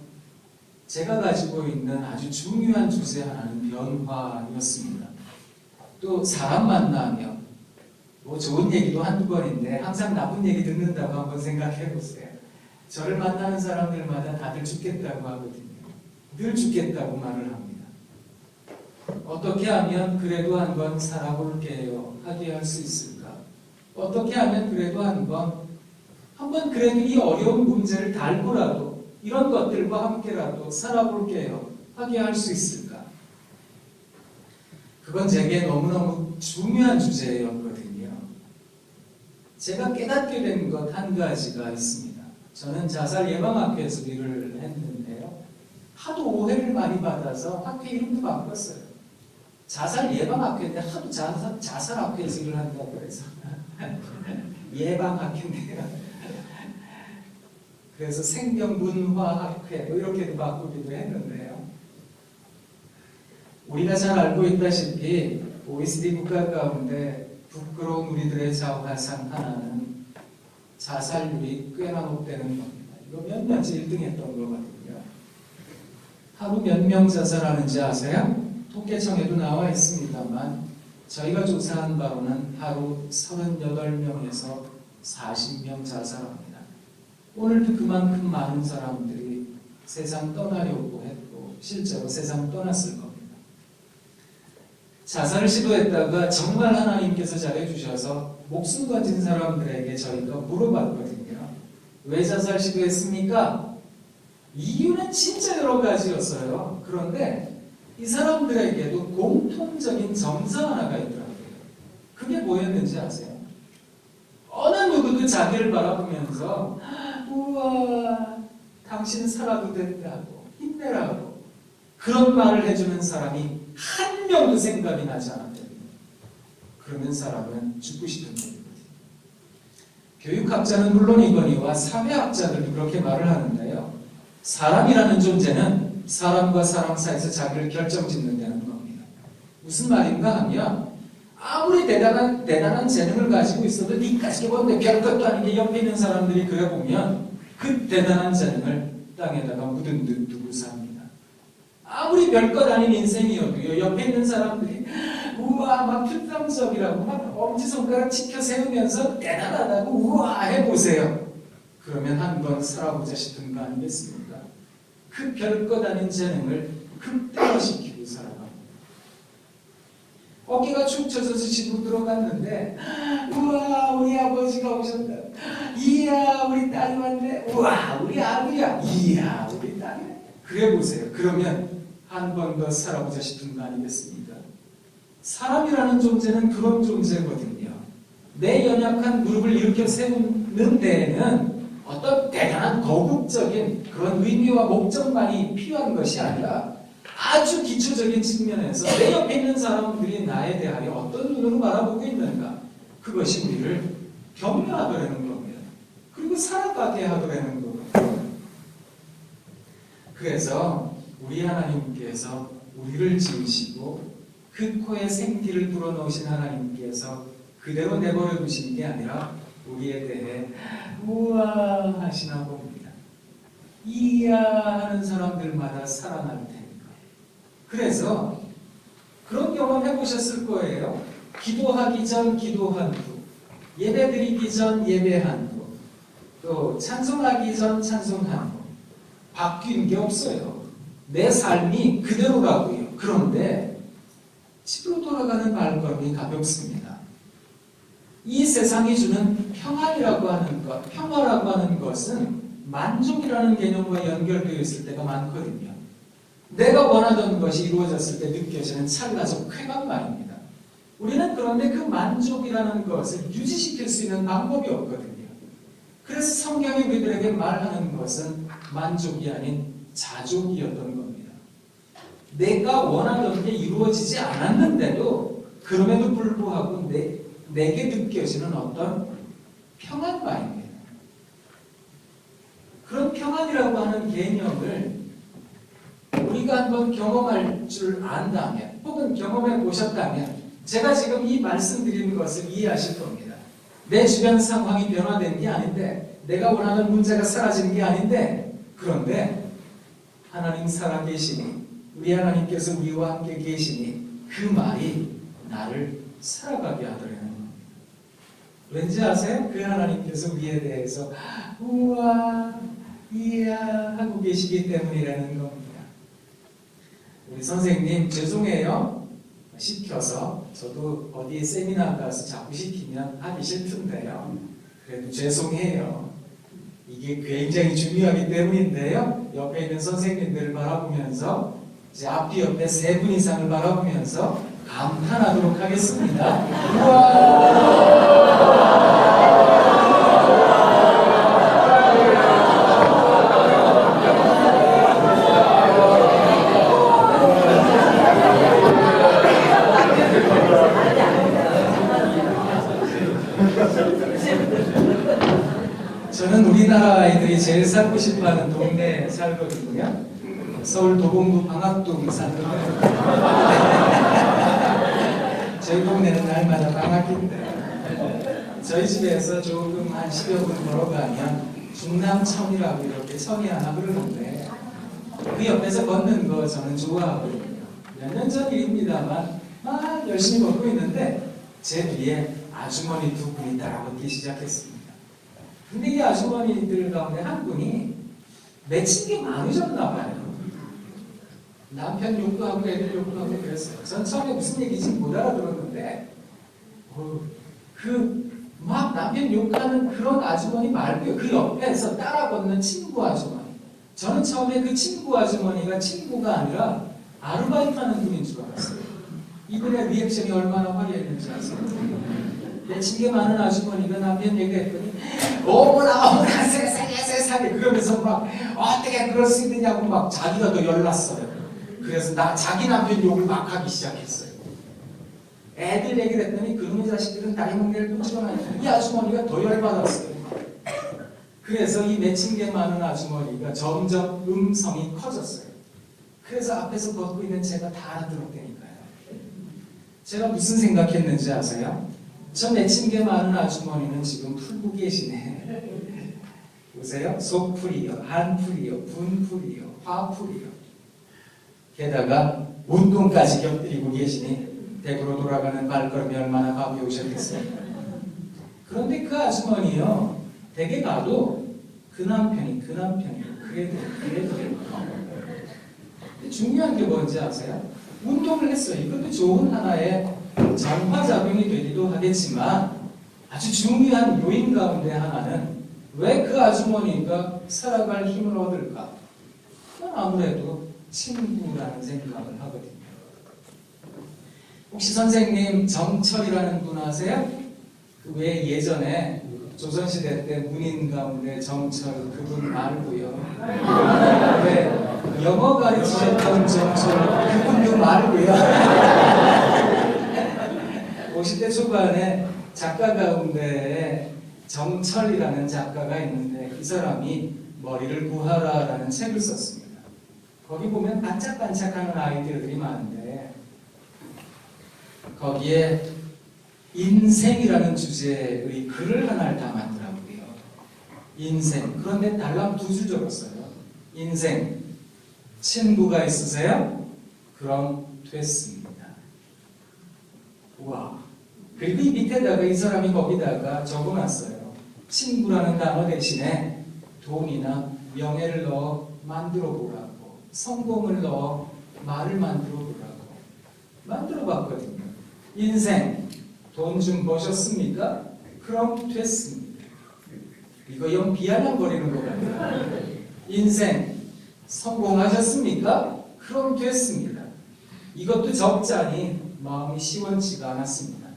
제가 가지고 있는 아주 중요한 주제 하나는 변화였습니다. 또 사람 만나며 뭐 좋은 얘기도 한두 번인데 항상 나쁜 얘기 듣는다고 한번 생각해 보세요. 저를 만나는 사람들마다 다들 죽겠다고 하거든요. 늘 죽겠다고 말을 합니다. 어떻게 하면 그래도 한번 살아볼게요 하게 할 수 있을까? 어떻게 하면 그래도 한번 그래도 이 어려운 문제를 달고라도 이런 것들과 함께라도 살아볼게요 하게 할 수 있을까? 그건 제게 너무너무 중요한 주제였거든요. 제가 깨닫게 된 것 한 가지가 있습니다. 저는 자살 예방학회에서 일을 했는데요. 하도 오해를 많이 받아서 학회 이름도 바꿨어요. 자살 예방학회인데 하도 자살학회에서 일을 한다고 그래서 예방학회인데요. 그래서 생명문화학회 뭐 이렇게도 바꾸기도 했는데요. 우리가 잘 알고 있다시피 OECD 국가 가운데 부끄러운 우리들의 자화상 하나는 자살률이 꽤나 높다는 겁니다. 이거 몇 년째 1등 했던 거거든요. 하루 몇 명 자살하는지 아세요? 통계청에도 나와 있습니다만 저희가 조사한 바로는 하루 38명에서 40명 자살합니다. 오늘도 그만큼 많은 사람들이 세상 떠나려고 했고 실제로 세상 떠났을 겁니다. 자살을 시도했다가 정말 하나님께서 잘해주셔서 목숨 건진 사람들에게 저희가 물어봤거든요. 왜 자살 시도했습니까? 이유는 진짜 여러 가지였어요. 그런데 이 사람들에게도 공통적인 정서 하나가 있더라고요. 그게 뭐였는지 아세요? 어느 누구도 자기를 바라보면서 우와 당신 살아도 된다고 힘내라고 그런 말을 해주는 사람이 한 명도 생각이 나지 않았대요. 그러면 사람은 죽고 싶은 거거든요. 교육학자는 물론이거니와 사회학자들도 그렇게 말을 하는데요. 사람이라는 존재는 사람과 사람 사이에서 자기를 결정짓는다는 겁니다. 무슨 말인가 하면 아무리 대단한 재능을 가지고 있어도 니까지 보는데 별것도 아닌 게 옆에 있는 사람들이 그래 보면 그 대단한 재능을 땅에다가 묻은 듯 두고 삽니다. 아무리 별것 아닌 인생이어도요. 옆에 있는 사람들이 우와 막 필담적이라고 막 엄지손가락 치켜 세우면서 대단하다고 우와 해보세요. 그러면 한번 살아보자 싶은 거 아니겠습니까? 그 별것 아닌 재능을 극대화시키고 살아갑니다. 어깨가 축 처져서 집으로 들어갔는데 우와 우리 아버지가 오셨다. 이야 우리 딸이 왔네. 우와 우리 아들이야. 이야 우리 딸이네. 그래 보세요. 그러면 한 번 더 살아보자 싶은 거 아니겠습니까? 사람이라는 존재는 그런 존재거든요. 내 연약한 무릎을 일으켜 세우는 데에는 어떤 대단한 거국적인 그런 의미와 목적만이 필요한 것이 아니라 아주 기초적인 측면에서 내 옆에 있는 사람들이 나에 대하여 어떤 눈으로 바라보고 있는가, 그것이 우리를 격려하더라는 겁니다. 그리고 살아가게 하더라는 겁니다. 그래서 우리 하나님께서 우리를 지으시고 그 코에 생기를 불어넣으신 하나님께서 그대로 내버려 두신 게 아니라 우리에 대해 우와 하시나 봅니다. 이야 하는 사람들마다 살아날 테니까. 그래서 그런 경험 해보셨을 거예요. 기도하기 전 기도한 후, 예배 드리기 전 예배한 후, 또 찬송하기 전 찬송한 후, 바뀐 게 없어요. 내 삶이 그대로 가고요. 그런데 집으로 돌아가는 발걸음이 가볍습니다. 이 세상이 주는 평안이라고 하는 것, 평화라고 하는 것은 만족이라는 개념과 연결되어 있을 때가 많거든요. 내가 원하던 것이 이루어졌을 때 느껴지는 찰나적 쾌감 말입니다. 우리는 그런데 그 만족이라는 것을 유지시킬 수 있는 방법이 없거든요. 그래서 성경이 우리들에게 말하는 것은 만족이 아닌 자족이었던 겁니다. 내가 원하던 게 이루어지지 않았는데도 그럼에도 불구하고 내게 느껴지는 어떤 평안 말입니다. 그런 평안이라고 하는 개념을 우리가 한번 경험할 줄 안다면, 혹은 경험해 보셨다면 제가 지금 이 말씀드리는 것을 이해하실 겁니다. 내 주변 상황이 변화된 게 아닌데, 내가 원하는 문제가 사라지는 게 아닌데, 그런데 하나님 살아계시니, 우리 하나님께서 우리와 함께 계시니 그 말이 나를 살아가게 하더라는 겁니다. 왠지 아세요? 그 하나님께서 우리에 대해서 우와 이야 하고 계시기 때문이라는 겁니다. 우리 선생님 죄송해요. 시켜서 저도 어디에 세미나 가서 자꾸 시키면 하기 싫던데요. 그래도 죄송해요. 이게 굉장히 중요하기 때문인데요. 옆에 있는 선생님들을 바라보면서 이제 앞뒤 옆에 3분 이상을 바라보면서 감탄하도록 하겠습니다. 우와! 저는 우리나라 아이들이 제일 살고 싶어하는 동네에 살거든요. 서울 도봉구 방학동 사는데 저희 동네는 날마다 방학인데 저희 집에서 조금 한 10여 분 걸어가면 중남천이라고 이렇게 천이 하나 흐르는데 그 옆에서 걷는 거 저는 좋아하거든요. 몇 년 전 일입니다만 막 열심히 걷고 있는데 제 뒤에 아주머니 2분이 따라걷기 시작했습니다. 근데 이 아주머니들 가운데 한 분이 맺힌 게 많으셨나 봐요. 남편 욕도 하고 애들 욕도 하고 그랬어요. 전 처음에 무슨 얘기인지 못 알아들었는데 막 남편 욕하는 그런 아주머니 말고요. 그 옆에서 따라 걷는 친구 아주머니. 저는 처음에 그 친구 아주머니가 친구가 아니라 아르바이트하는 분인 줄 알았어요. 이분의 리액션이 얼마나 화려했는지 아세요? 맺힌 게 많은 아주머니가 남편 얘기했더니 어머나 세상에 그러면서 막 어떻게 그럴 수 있느냐고 막 자기가 더 열났어요. 그래서 자기 남편 욕을 막 하기 시작했어요. 애들 얘기를 했더니 그놈의 자식들은 다리 멍게를 뿜지도 않아요. 이 아주머니가 더 열받았어요. 그래서 이 맺힌 게 많은 아주머니가 점점 음성이 커졌어요. 그래서 앞에서 걷고 있는 제가 다 알아들었다니까요. 제가 무슨 생각했는지 아세요? 저 맺힌 게 많은 아주머니는 지금 풀고 계시네. 보세요. 속풀이요, 한풀이요, 분풀이요, 화풀이요. 게다가 운동까지 곁들이고 계시니 댁으로 돌아가는 발걸음이 얼마나 가벼우셨겠어요. 그런데 그 아주머니요, 댁에 가도 그 남편이 그래도 중요한 게 뭔지 아세요? 운동을 했어요. 이것도 좋은 하나의 정화작용이 되기도 하겠지만 아주 중요한 요인 가운데 하나는 왜 그 아주머니가 살아갈 힘을 얻을까? 그건 아무래도 친구라는 생각을 하거든요. 혹시 선생님 정철이라는 분 아세요? 그 왜 예전에 조선시대 때 문인 가운데 정철 그분 말고요. 네, 영어 가르치셨던 정철 그분도 말고요. 50대 초반에 작가 가운데 정철이라는 작가가 있는데 이 사람이 머리를 구하라라는 책을 썼습니다. 거기 보면 반짝반짝하는 아이디어들이 많은데 거기에 인생이라는 주제의 글을 하나를 담았더라고요. 인생. 그런데 달랑 두 줄 적었어요. 인생. 친구가 있으세요? 그럼 됐습니다. 와. 그리고 이 밑에다가 이 사람이 거기다가 적어놨어요. 친구라는 단어 대신에 돈이나 명예를 넣어 만들어 보라고, 성공을 넣어 말을 만들어 보라고 만들어 봤거든요. 인생. 돈 좀 버셨습니까? 그럼 됐습니다. 이거 영 비아냥거리는 것 같아요. 인생 성공하셨습니까? 그럼 됐습니다. 이것도 적잖이 마음이 시원치가 않았습니다.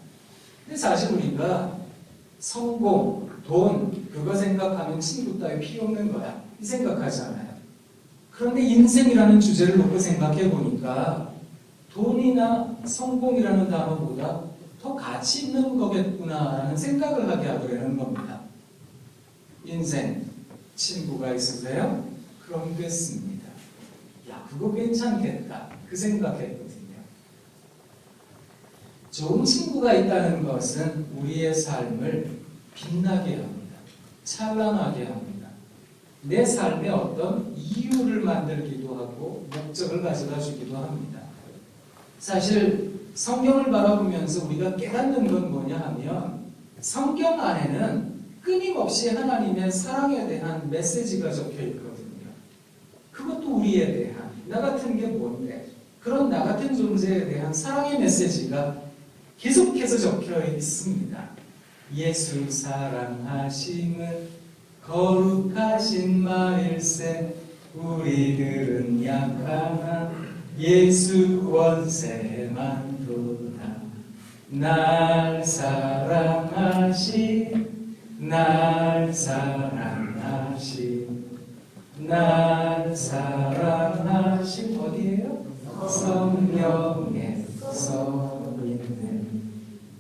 근데 사실 우리가 성공, 돈 그거 생각하면 친구 따위 필요 없는 거야 이 생각하잖아요. 그런데 인생이라는 주제를 놓고 생각해 보니까 돈이나 성공이라는 단어보다 더 가치 있는 거겠구나라는 생각을 하게 하더라는 겁니다. 인생, 친구가 있으세요? 그럼 됐습니다. 야, 그거 괜찮겠다. 그 생각했거든요. 좋은 친구가 있다는 것은 우리의 삶을 빛나게 합니다. 찬란하게 합니다. 내 삶에 어떤 이유를 만들기도 하고 목적을 가져다 주기도 합니다. 사실 성경을 바라보면서 우리가 깨닫는 건 뭐냐 하면 성경 안에는 끊임없이 하나님의 사랑에 대한 메시지가 적혀 있거든요. 그것도 우리에 대한 나 같은 게 뭔데 그런 나 같은 존재에 대한 사랑의 메시지가 계속해서 적혀 있습니다. 예수 사랑하심은 거룩하신 말일세 우리들은 약하나 예수 원세만도다. 날 사랑하신 날 사랑하신 날 사랑하신 어디에요? 성경에 써 있는.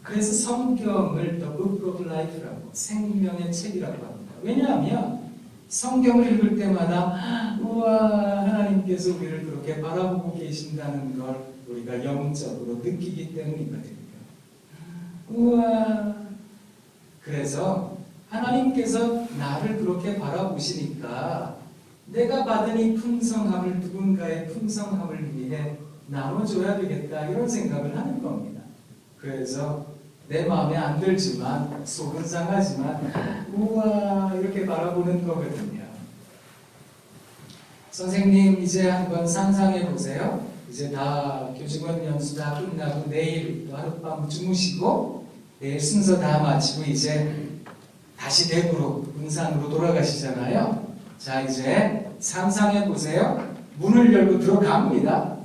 그래서 성경을 The Book of Life라고 생명의 책이라고 합니다. 왜냐하면 성경을 읽을 때마다 우와 하나님께서 우리를 그렇게 바라보고 계신다는 걸 우리가 영적으로 느끼기 때문이거든요. 우와. 그래서 하나님께서 나를 그렇게 바라보시니까 내가 받은 이 풍성함을 누군가의 풍성함을 위해 나눠줘야 되겠다 이런 생각을 하는 겁니다. 그래서 내 마음에 안 들지만 속은 상하지만 우와 이렇게 바라보는 거거든요. 선생님 이제 한번 상상해 보세요. 이제 다 교직원 연수 다 끝나고 내일 또 하룻밤 주무시고 내일 순서 다 마치고 이제 다시 대구로 군산으로 돌아가시잖아요. 자 이제 상상해 보세요. 문을 열고 들어갑니다.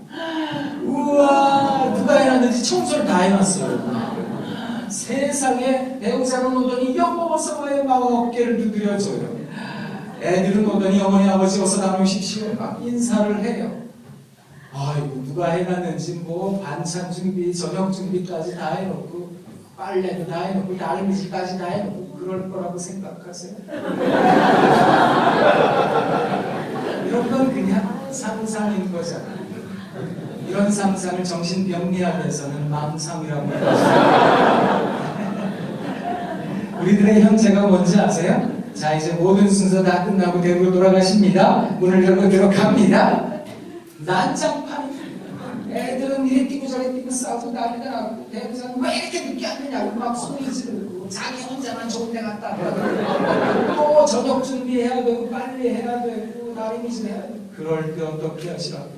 우와 누가 해놨는지 청소를 다 해놨어요. 세상에 배우자는 오더니 영어버서 와요. 막 어깨를 두드려줘요. 애들은 오더니 어머니 아버지 어서 나오십시오. 막 인사를 해요. 아이고 누가 해놨는지 뭐 반찬 준비 저녁 준비까지 다 해놓고 빨래도 다 해놓고 다림질까지 다 해놓고 그럴 거라고 생각하세요? 이런 건 그냥 상상인 거잖아요. 이런 상상을 정신병리학에서는 망상이라고 합니다. 우리들의 현재가 뭔지 아세요? 자 이제 모든 순서 다 끝나고 대구로 돌아가십니다. 문을 열고 들어갑니다. 난장판이 애들은 이래 뛰고 저래 뛰고 싸우고 난리가 나고 대구자는 왜 이렇게 늦게 왔느냐고 막 소리 지르고 자기 혼자만 좋은 데 갔다 또 저녁 준비해야 되고 빨리 해야 되고 다림질 해야 되고 그럴 때 어떻게 하시라고.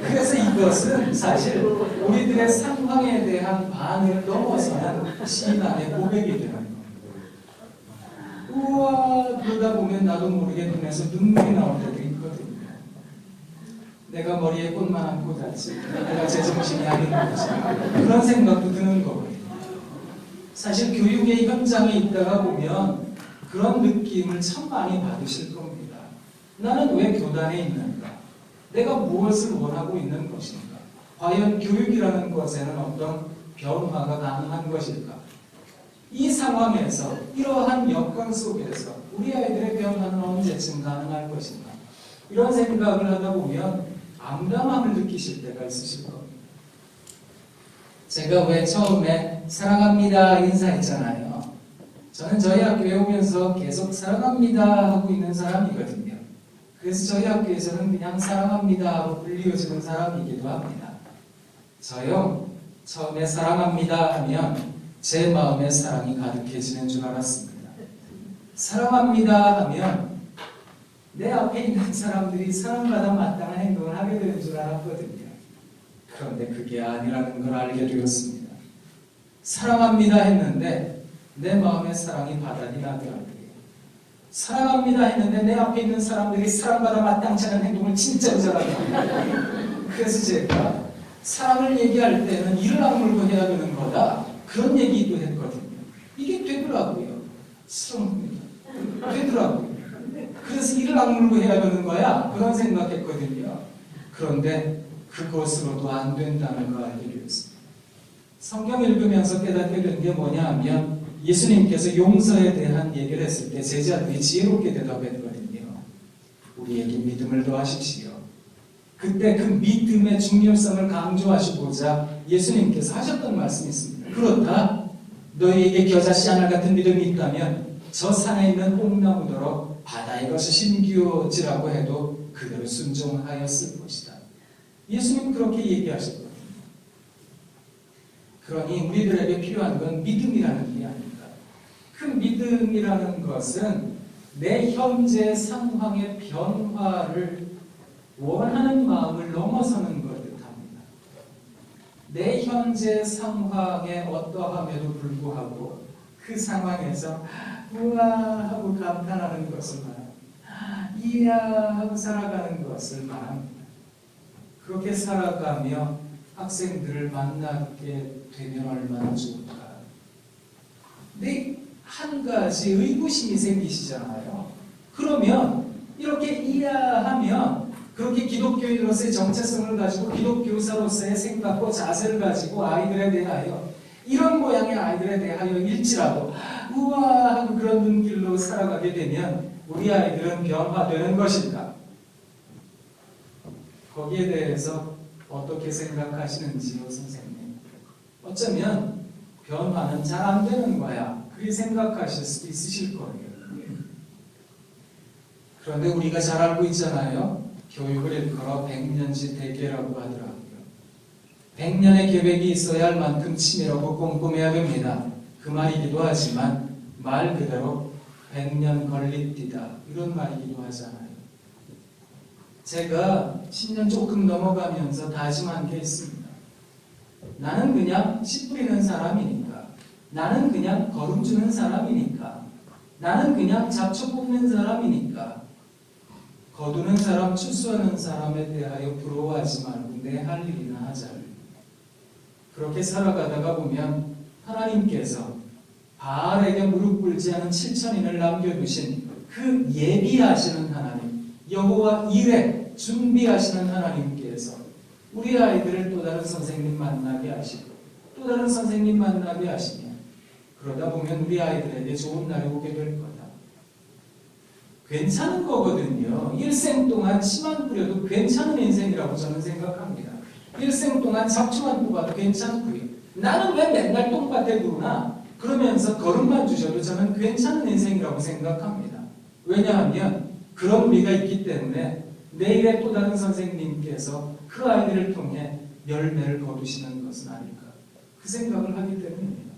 그래서 이것은 사실 우리들의 상황에 대한 반응을 넘어서는 신앙의 고백이 되는 겁니다. 우와 그러다 보면 나도 모르게 눈에서 눈물이 나올 때도 있거든요. 내가 머리에 꽃만 안고 자지, 내가 제정신이 아닌 거지. 그런 생각도 드는 거거든요. 사실 교육의 현장에 있다가 보면 그런 느낌을 참 많이 받으실 겁니다. 나는 왜 교단에 있는가? 내가 무엇을 원하고 있는 것인가? 과연 교육이라는 것에는 어떤 변화가 가능한 것일까? 이 상황에서 이러한 여건 속에서 우리 아이들의 변화는 언제쯤 가능할 것인가? 이런 생각을 하다 보면 암담함을 느끼실 때가 있으실 겁니다. 제가 왜 처음에 사랑합니다 인사했잖아요. 저는 저희 학교에 오면서 계속 사랑합니다 하고 있는 사람이거든요. 그래서 저희 학교에서는 그냥 사랑합니다 하고 불리워지는 사람이기도 합니다. 저요, 처음에 사랑합니다 하면 제 마음에 사랑이 가득해지는 줄 알았습니다. 사랑합니다 하면 내 앞에 있는 사람들이 사랑받아 마땅한 행동을 하게 되는 줄 알았거든요. 그런데 그게 아니라는 걸 알게 되었습니다. 사랑합니다 했는데 내 마음에 사랑이 바닥이 나더라고요. 사랑합니다 했는데 내 앞에 있는 사람들이 사랑받아 마땅치 않은 행동을 진짜로 잘하더라고요. 그래서 제가 사랑을 얘기할 때는 이를 악물고 해야 되는 거다, 그런 얘기도 했거든요. 이게 되더라고요. 수렁입니다. 되더라고요. 그래서 이를 악물고 해야 되는 거야, 그런 생각했거든요. 그런데 그것으로도 안 된다는 걸 알게 되었습니다. 성경 읽으면서 깨닫게 된 게 뭐냐 하면, 예수님께서 용서에 대한 얘기를 했을 때 제자들이 지혜롭게 대답했거든요. 우리에게 믿음을 더하십시오. 그때 그 믿음의 중요성을 강조하시고자 예수님께서 하셨던 말씀이 있습니다. 그렇다, 너희에게 겨자씨 하나 같은 믿음이 있다면 저 산에 있는 뽕나무더러 바다에 가서 심기어지라고 해도 그대로 순종하였을 것이다. 예수님 그렇게 얘기하셨거든요. 그러니 우리들에게 필요한 건 믿음이라는 게 아닙니다. 그 믿음이라는 것은 내 현재 상황의 변화를 원하는 마음을 넘어서는 것 뜻합니다. 내 현재 상황에 어떠함에도 불구하고 그 상황에서 우와 하고 감탄하는 것을 말합니다. 이야 하고 살아가는 것을 말합니다. 그렇게 살아가며 학생들을 만나게 되면 얼마나 좋을까. 근데 한 가지 의구심이 생기시잖아요. 그러면 이렇게 이해하면 그렇게 기독교인으로서의 정체성을 가지고 기독교사로서의 생각과 자세를 가지고 아이들에 대하여 이런 모양의 아이들에 대하여 일지라도 우와 하고 그런 눈길로 살아가게 되면 우리 아이들은 변화되는 것인가? 거기에 대해서 어떻게 생각하시는지요, 선생님? 어쩌면 변화는 잘 안 되는 거야, 그렇게 생각하실 수도 있으실 거예요. 그런데 우리가 잘 알고 있잖아요. 교육을 일컬어 100년지 대계라고 하더라고요. 100년의 계획이 있어야 할 만큼 치밀하고 꼼꼼해야 됩니다. 그 말이기도 하지만 말 그대로 100년 걸립디다, 이런 말이기도 하잖아요. 제가 10년 조금 넘어가면서 다짐한 게 있습니다. 나는 그냥 씨 뿌리는 사람이니까, 나는 그냥 거름 주는 사람이니까, 나는 그냥 잡초 뽑는 사람이니까 거두는 사람, 추수하는 사람에 대하여 부러워하지 말고 내 할 일이나 하자. 그렇게 살아가다가 보면 하나님께서 바알에게 무릎 꿇지 않은 7천인을 남겨두신 그 예비하시는 하나님, 여호와 이레 준비하시는 하나님께서 우리 아이들을 또 다른 선생님 만나게 하시고 또 다른 선생님 만나게 하시면 그러다 보면 우리 아이들에게 좋은 날이 오게 될 거다. 괜찮은 거거든요. 일생 동안 씨만 뿌려도 괜찮은 인생이라고 저는 생각합니다. 일생 동안 잡초만 뽑아도 괜찮고요. 나는 왜 맨날 똥밭에 구르나? 그러면서 걸음만 주셔도 저는 괜찮은 인생이라고 생각합니다. 왜냐하면 그런 우리가 있기 때문에 내일의 또 다른 선생님께서 그 아이들을 통해 열매를 거두시는 것은 아닐까, 그 생각을 하기 때문입니다.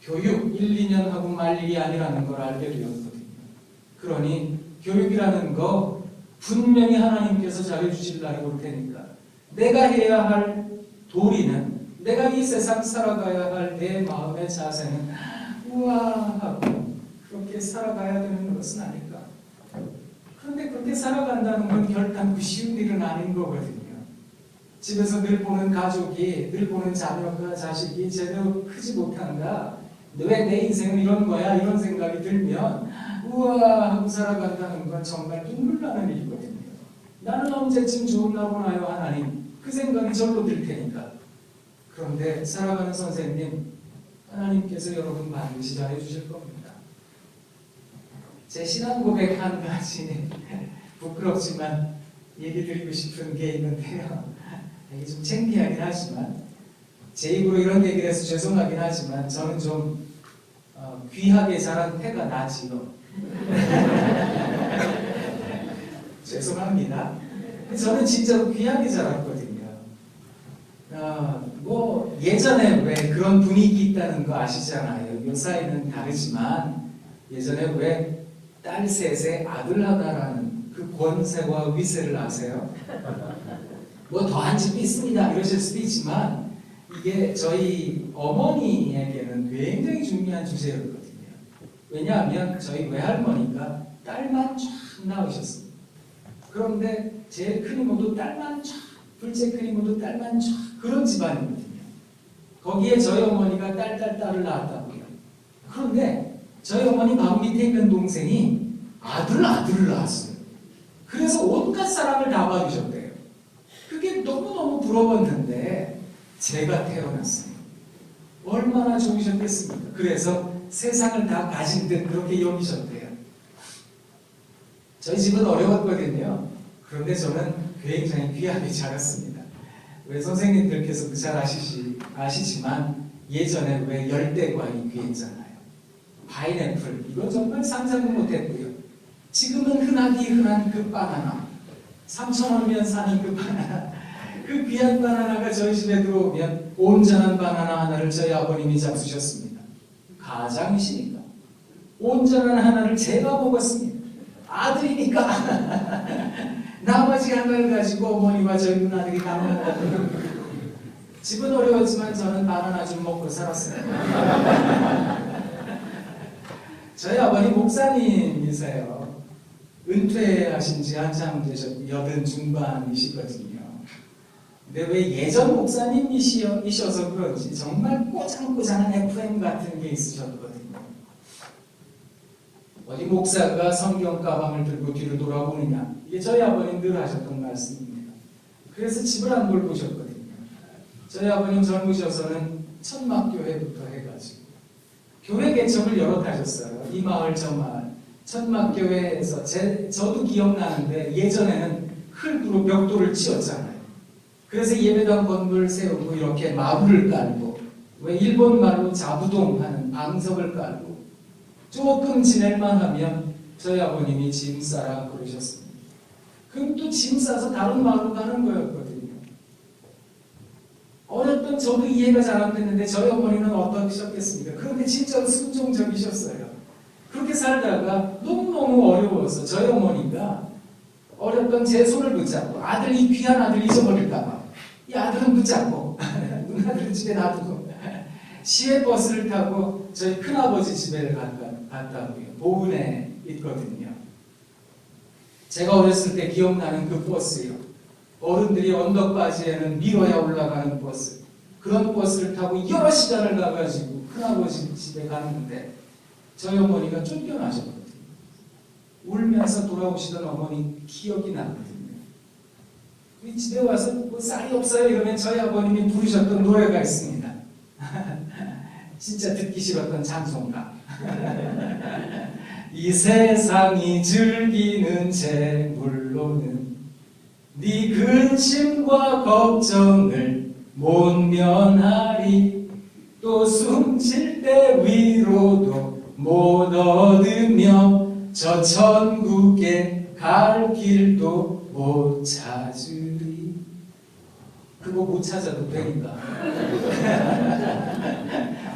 교육 1, 2년 하고 말 일이 아니라는 걸 알게 되었거든요. 그러니 교육이라는 거 분명히 하나님께서 잘해주실 날이 올 테니까 내가 해야 할 도리는, 내가 이 세상 살아가야 할 내 마음의 자세는 우와 하고 그렇게 살아가야 되는 것은 아닐까, 그런데 그렇게 살아간다는 건 결단코 쉬운 일은 아닌 거거든요. 집에서 늘 보는 가족이, 늘 보는 자녀가 자식이 제대로 크지 못한다. 왜 내 인생은 이런 거야? 이런 생각이 들면 우와 하고 살아간다는 건 정말 눈물 나는 일이거든요. 나는 언제쯤 좋은 날 오나요 하나님? 그 생각이 절로 들 테니까. 그런데 살아가는 선생님, 하나님께서 여러분 반드시 잘해주실 겁니다. 제 신앙 고백 한 가지 부끄럽지만 얘기 드리고 싶은 게 있는데요. 이게 좀 창피하긴 하지만 제 입으로 이런 얘기를 해서 죄송하긴 하지만 저는 좀 귀하게 자란 태가 나지요. 죄송합니다. 저는 진짜로 귀하게 자랐거든요. 뭐 예전에 왜 그런 분위기 있다는 거 아시잖아요. 요사이는 다르지만 예전에 왜 딸 셋에 아들 하나라는 그 권세와 위세를 아세요? 뭐 더한 집도 있습니다. 이러실 수도 있지만 이게 저희 어머니에게는 굉장히 중요한 주제였거든요. 왜냐하면 저희 외할머니가 딸만 쫙 낳으셨습니다. 그런데 제일 큰 이모도 딸만 쫙, 둘째 큰 이모도 딸만 쫙 그런 집안이거든요. 거기에 저희 어머니가 딸을 낳았다고요. 그런데 저희 어머니 바로 밑에 있는 동생이 아들을 낳았어요. 그래서 온갖 사랑을 다 받으셨대요. 그게 너무너무 부러웠는데 제가 태어났어요. 얼마나 좋으셨겠습니까? 그래서 세상을 다 가진 듯 그렇게 여기셨대요. 저희 집은 어려웠거든요. 그런데 저는 굉장히 귀하게 자랐습니다. 왜 선생님들께서도 잘 아시지만 예전에 왜 열대과일이 귀했잖아요. 파인애플, 이거 정말 상상도 못했고요. 지금은 흔한 그 바나나, 3,000원이면 사는 그 바나나, 그 귀한 바나나가 저희 집에 들어오면 온전한 바나나 하나를 저희 아버님이 잡수셨습니다. 가장이시니까 온전한 하나를 제가 먹었습니다. 아들이니까 나머지 하나를 가지고 어머니와 저희 누나들이 다 먹었거든요. 집은 어려웠지만 저는 바나나 좀 먹고 살았습니다. 저희 아버지 목사님이세요. 은퇴하신 지 한참 되셨고 80 중반이시거든요. 근데 왜 예전 목사님이셔서 그런지 정말 꼬장꼬장한 FM 같은 게 있으셨거든요. 어디 목사가 성경 가방을 들고 뒤를 돌아보느냐, 이게 저희 아버님 늘 하셨던 말씀입니다. 그래서 집을 안 돌보셨거든요. 저희 아버님 젊으셔서는 천막교회부터 해가지고 교회 개척을 여러 하셨어요. 이 마을 저 마을 천막교회에서 저도 기억나는데 예전에는 흙으로 벽돌을 치웠잖아요. 그래서 예배당 건물을 세우고 이렇게 마루를 깔고 왜 일본 말로 자부동 하는 방석을 깔고 조금 지낼만 하면 저희 아버님이 짐 싸라 그러셨습니다. 그럼 또 짐 싸서 다른 마을로 가는 거였거든요. 어렸던 저도 이해가 잘 안 됐는데 저희 어머니는 어떠셨겠습니까? 그런데 진짜로 순종적이셨어요. 그렇게 살다가 너무너무 어려워서 저희 어머니가 어렸던 제 손을 붙잡고 이 귀한 아들 잊어버릴까봐 이 아들은 붙잡고 누나들은 집에 놔두고 시외버스를 타고 저희 큰아버지 집에 갔다고요. 보은에 있거든요. 제가 어렸을 때 기억나는 그 버스요. 어른들이 언덕바지에는 밀어야 올라가는 버스. 그런 버스를 타고 여러 시간을 가가지고 큰아버지 집에 갔는데 저희 어머니가 쫓겨나셨거든요. 울면서 돌아오시던 어머니 기억이 나거든요. 우리 집에 와서 뭐 쌀이 없어요 이러면 저희 아버님이 부르셨던 노래가 있습니다. 진짜 듣기 싫었던 찬송가. 이 세상이 즐기는 재물로는 네 근심과 걱정을 못 면하리 또 숨쉴 때 위로도 못 얻으며 저 천국에 갈 길도 못 찾으리. 그거 못 찾아도 되니까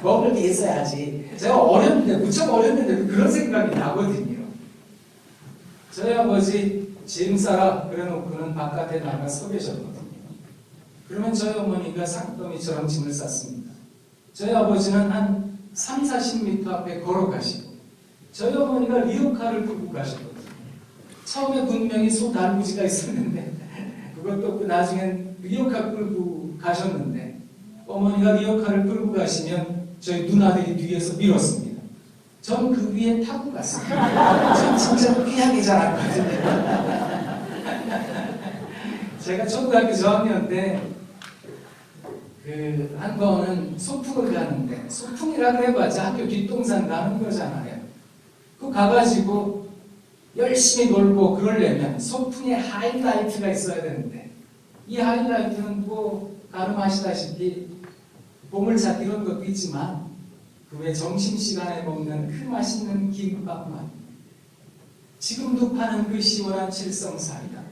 먹을 게 있어야지. 제가 어렸는데 무척 어렸는데 그런 생각이 나거든요. 저희 아버지 짐 싸라 그래놓고는 바깥에 나가 서 계셨거든요. 그러면 저희 어머니가 산더미처럼 짐을 쌌습니다. 저희 아버지는 한 30-40m 앞에 걸어가시고 저희 어머니가 리어카를 끌고 가셨거든요. 처음에 분명히 소 달구지가 있었는데 그것도 나중엔 리어카 끌고 가셨는데 어머니가 리어카를 끌고 가시면 저희 누나들이 뒤에서 밀었습니다. 전 그 위에 타고 갔습니다. 전 진짜 귀하게 자랐거든요. 제가 초등학교 저학년 때 한 번은 소풍을 가는데 소풍이라고 해봤자 학교 뒷동산 가는 거잖아요. 그 가가지고 열심히 놀고 그러려면 소풍에 하이라이트가 있어야 되는데 이 하이라이트는 뭐 가늠하시다시피 보물찾기 이런 것도 있지만 그 외 점심시간에 먹는 그 맛있는 김밥만 지금도 파는 그 시원한 칠성사이다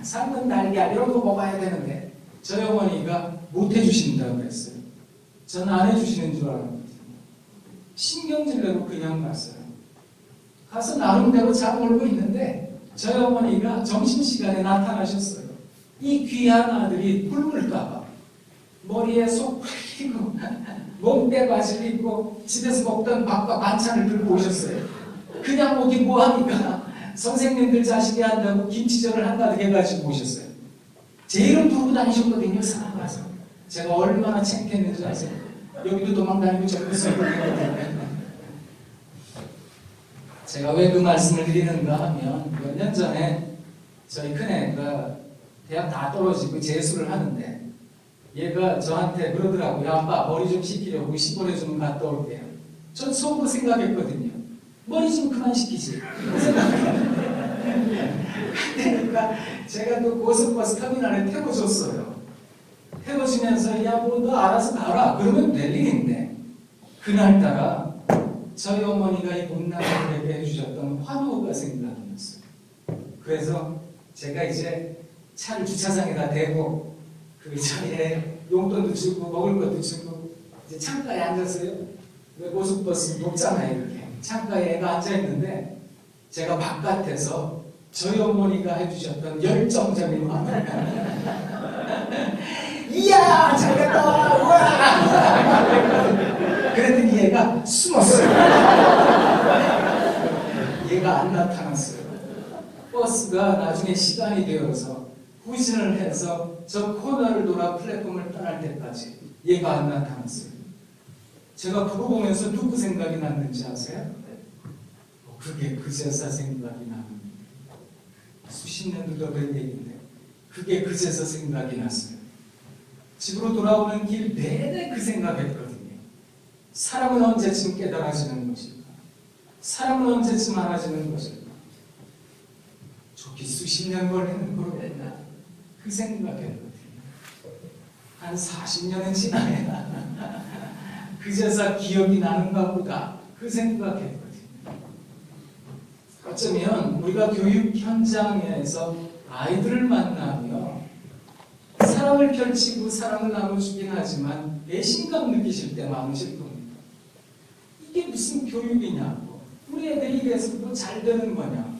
삶은 달걀 이런 거 먹어야 되는데 저희 어머니가 못 해주신다고 그랬어요. 전 안 해주시는 줄 알았거든요. 신경질내고 그냥 갔어요. 가서 나름대로 잘 놀고 있는데 저희 어머니가 점심시간에 나타나셨어요. 이 귀한 아들이 굶을까봐 머리에 속 풀리고 몸빼 바지를 입고 집에서 먹던 밥과 반찬을 들고 오셨어요. 그냥 오기 뭐하니까 선생님들 자식이 한다고 김치전을 한가득 해가지고 오셨어요. 제 이름 부르고 다니셨거든요. 사람 가서 제가 얼마나 창피했는지 아세요? 여기도 도망다니고 저기도 썰고 제가 왜 그 말씀을 드리는가 하면 몇 년 전에 저희 큰애가 대학 다 떨어지고 재수를 하는데 얘가 저한테 그러더라고요. 아빠 머리 좀 식히려고 시골에 좀 갔다 올게요. 전 속으로 생각했거든요. 머리 좀 그만 식히지. 그러니까 제가 또 고속버스 터미널에 태워줬어요. 태워주면서 야 뭐 너 알아서 가라 그러면 될 일인데 그날따라 저희 어머니가 이 못난이들에게 해주셨던 환호가 생각이 났어요. 그래서 제가 이제 차를 주차장에다 대고 그 자리에 용돈도 주고 먹을 것도 주고 이제 창가에 앉았어요. 고속버스 높잖아요. 이렇게 창가에 애가 앉아있는데 제가 바깥에서 저희 어머니가 해주셨던 열정적인 환호가 이야 잘했다 우와 그랬더니 얘가 숨었어요. 얘가 안 나타났어요. 버스가 나중에 시간이 되어서 후진을 해서 저 코너를 돌아 플랫폼을 떠날 때까지 얘가 안 나타났어요. 제가 그거 보면서 누구 생각이 났는지 아세요? 그게 그제서 생각이 나는 수십 년도 된 얘기인데 그게 그제서 생각이 났어요. 집으로 돌아오는 길 내내 그 생각했거든요. 사람은 언제쯤 깨달아지는 것일까? 사람은 언제쯤 알아지는 것일까? 좋게 수십 년 걸리는 거로구나. 그 생각했거든요. 한 40년은 지나야 그제서 기억이 나는가 보다. 그 생각했거든요. 어쩌면 우리가 교육 현장에서 아이들을 만나며 사랑을 펼치고 사랑을 나눠주긴 하지만 배신감 느끼실 때 많으실 겁니다. 이게 무슨 교육이냐고. 우리 애들이 이래서 뭐 잘 되는 거냐고.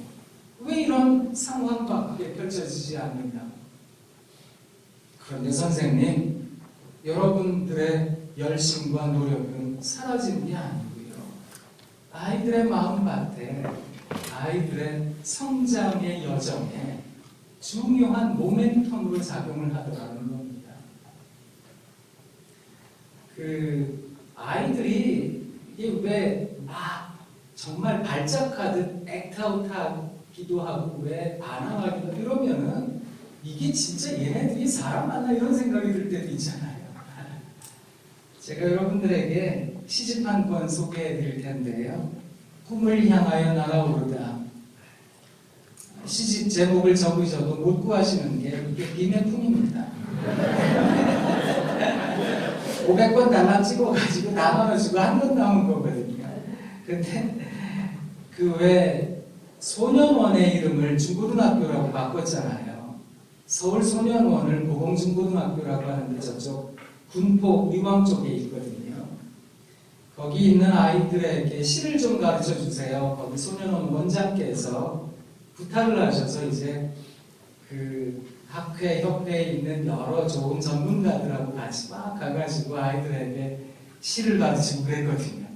왜 이런 상황밖에 펼쳐지지 않느냐고. 그런데 선생님, 여러분들의 열심과 노력은 사라진 게 아니고요. 아이들의 마음밭에, 아이들의 성장의 여정에 중요한 모멘텀으로 작용을 하더라는 겁니다. 아이들이 이게 왜 막 정말 발작하듯 액트아웃 하기도 하고 왜 반항하기도 하고 이러면은 이게 진짜 얘네들이 사람 맞나 이런 생각이 들 때도 있잖아요. 제가 여러분들에게 시집 한 권 소개해 드릴 텐데요. 꿈을 향하여 날아오르다. 시집 제목을 적으셔도 못 구하시는 게 이게 비매품입니다. 500권 달랑 찍어가지고 나눠주고 한 권 남은 거거든요. 근데 그 왜 소년원의 이름을 중고등학교라고 바꿨잖아요. 서울 소년원을 고봉중고등학교라고 하는데 저쪽 군포 위광 쪽에 있거든요. 거기 있는 아이들에게 시를 좀 가르쳐 주세요. 거기 소년원 원장께서 부탁을 하셔서 이제 그 학회, 협회에 있는 여러 좋은 전문가들하고 같이 막 가가지고 아이들에게 시를 가르치고 그랬거든요.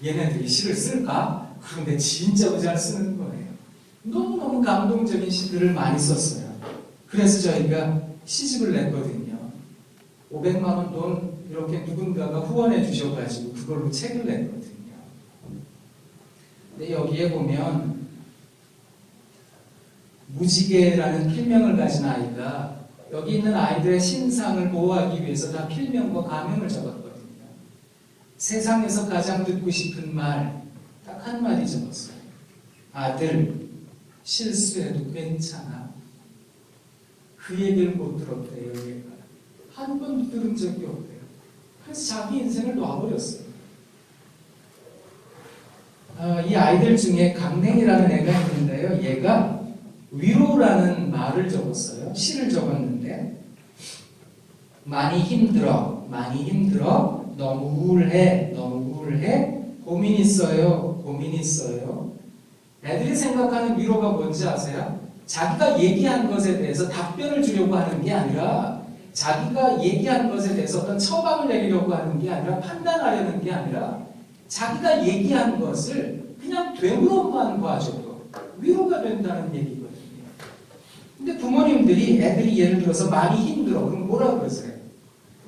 얘네들이 시를 쓸까? 그런데 진짜 잘 쓰는 거예요. 너무너무 감동적인 시들을 많이 썼어요. 그래서 저희가 시집을 냈거든요. 500만 원 돈 이렇게 누군가가 후원해 주셔가지고 그걸로 책을 냈거든요. 근데 여기에 보면 무지개라는 필명을 가진 아이가 여기 있는 아이들의 신상을 보호하기 위해서 다 필명과 가명을 적었거든요. 세상에서 가장 듣고 싶은 말 딱 한마디 적었어요. 아들, 실수해도 괜찮아. 그 얘기를 못 들었대요. 얘가 한 번도 들은 적이 없대요. 그래서 자기 인생을 놔버렸어요. 이 아이들 중에 강냉이라는 애가 있는데요. 얘가 위로라는 말을 적었어요. 시를 적었는데 많이 힘들어, 너무 우울해, 고민 있어요. 애들이 생각하는 위로가 뭔지 아세요? 자기가 얘기한 것에 대해서 답변을 주려고 하는 게 아니라, 자기가 얘기한 것에 대해서 어떤 처방을 내리려고 하는 게 아니라, 판단하려는 게 아니라, 자기가 얘기한 것을 그냥 되물어만 봐줘도 위로가 된다는 얘기거든요. 근데 부모님들이 애들이 예를 들어서 많이 힘들어. 그럼 뭐라 그러세요?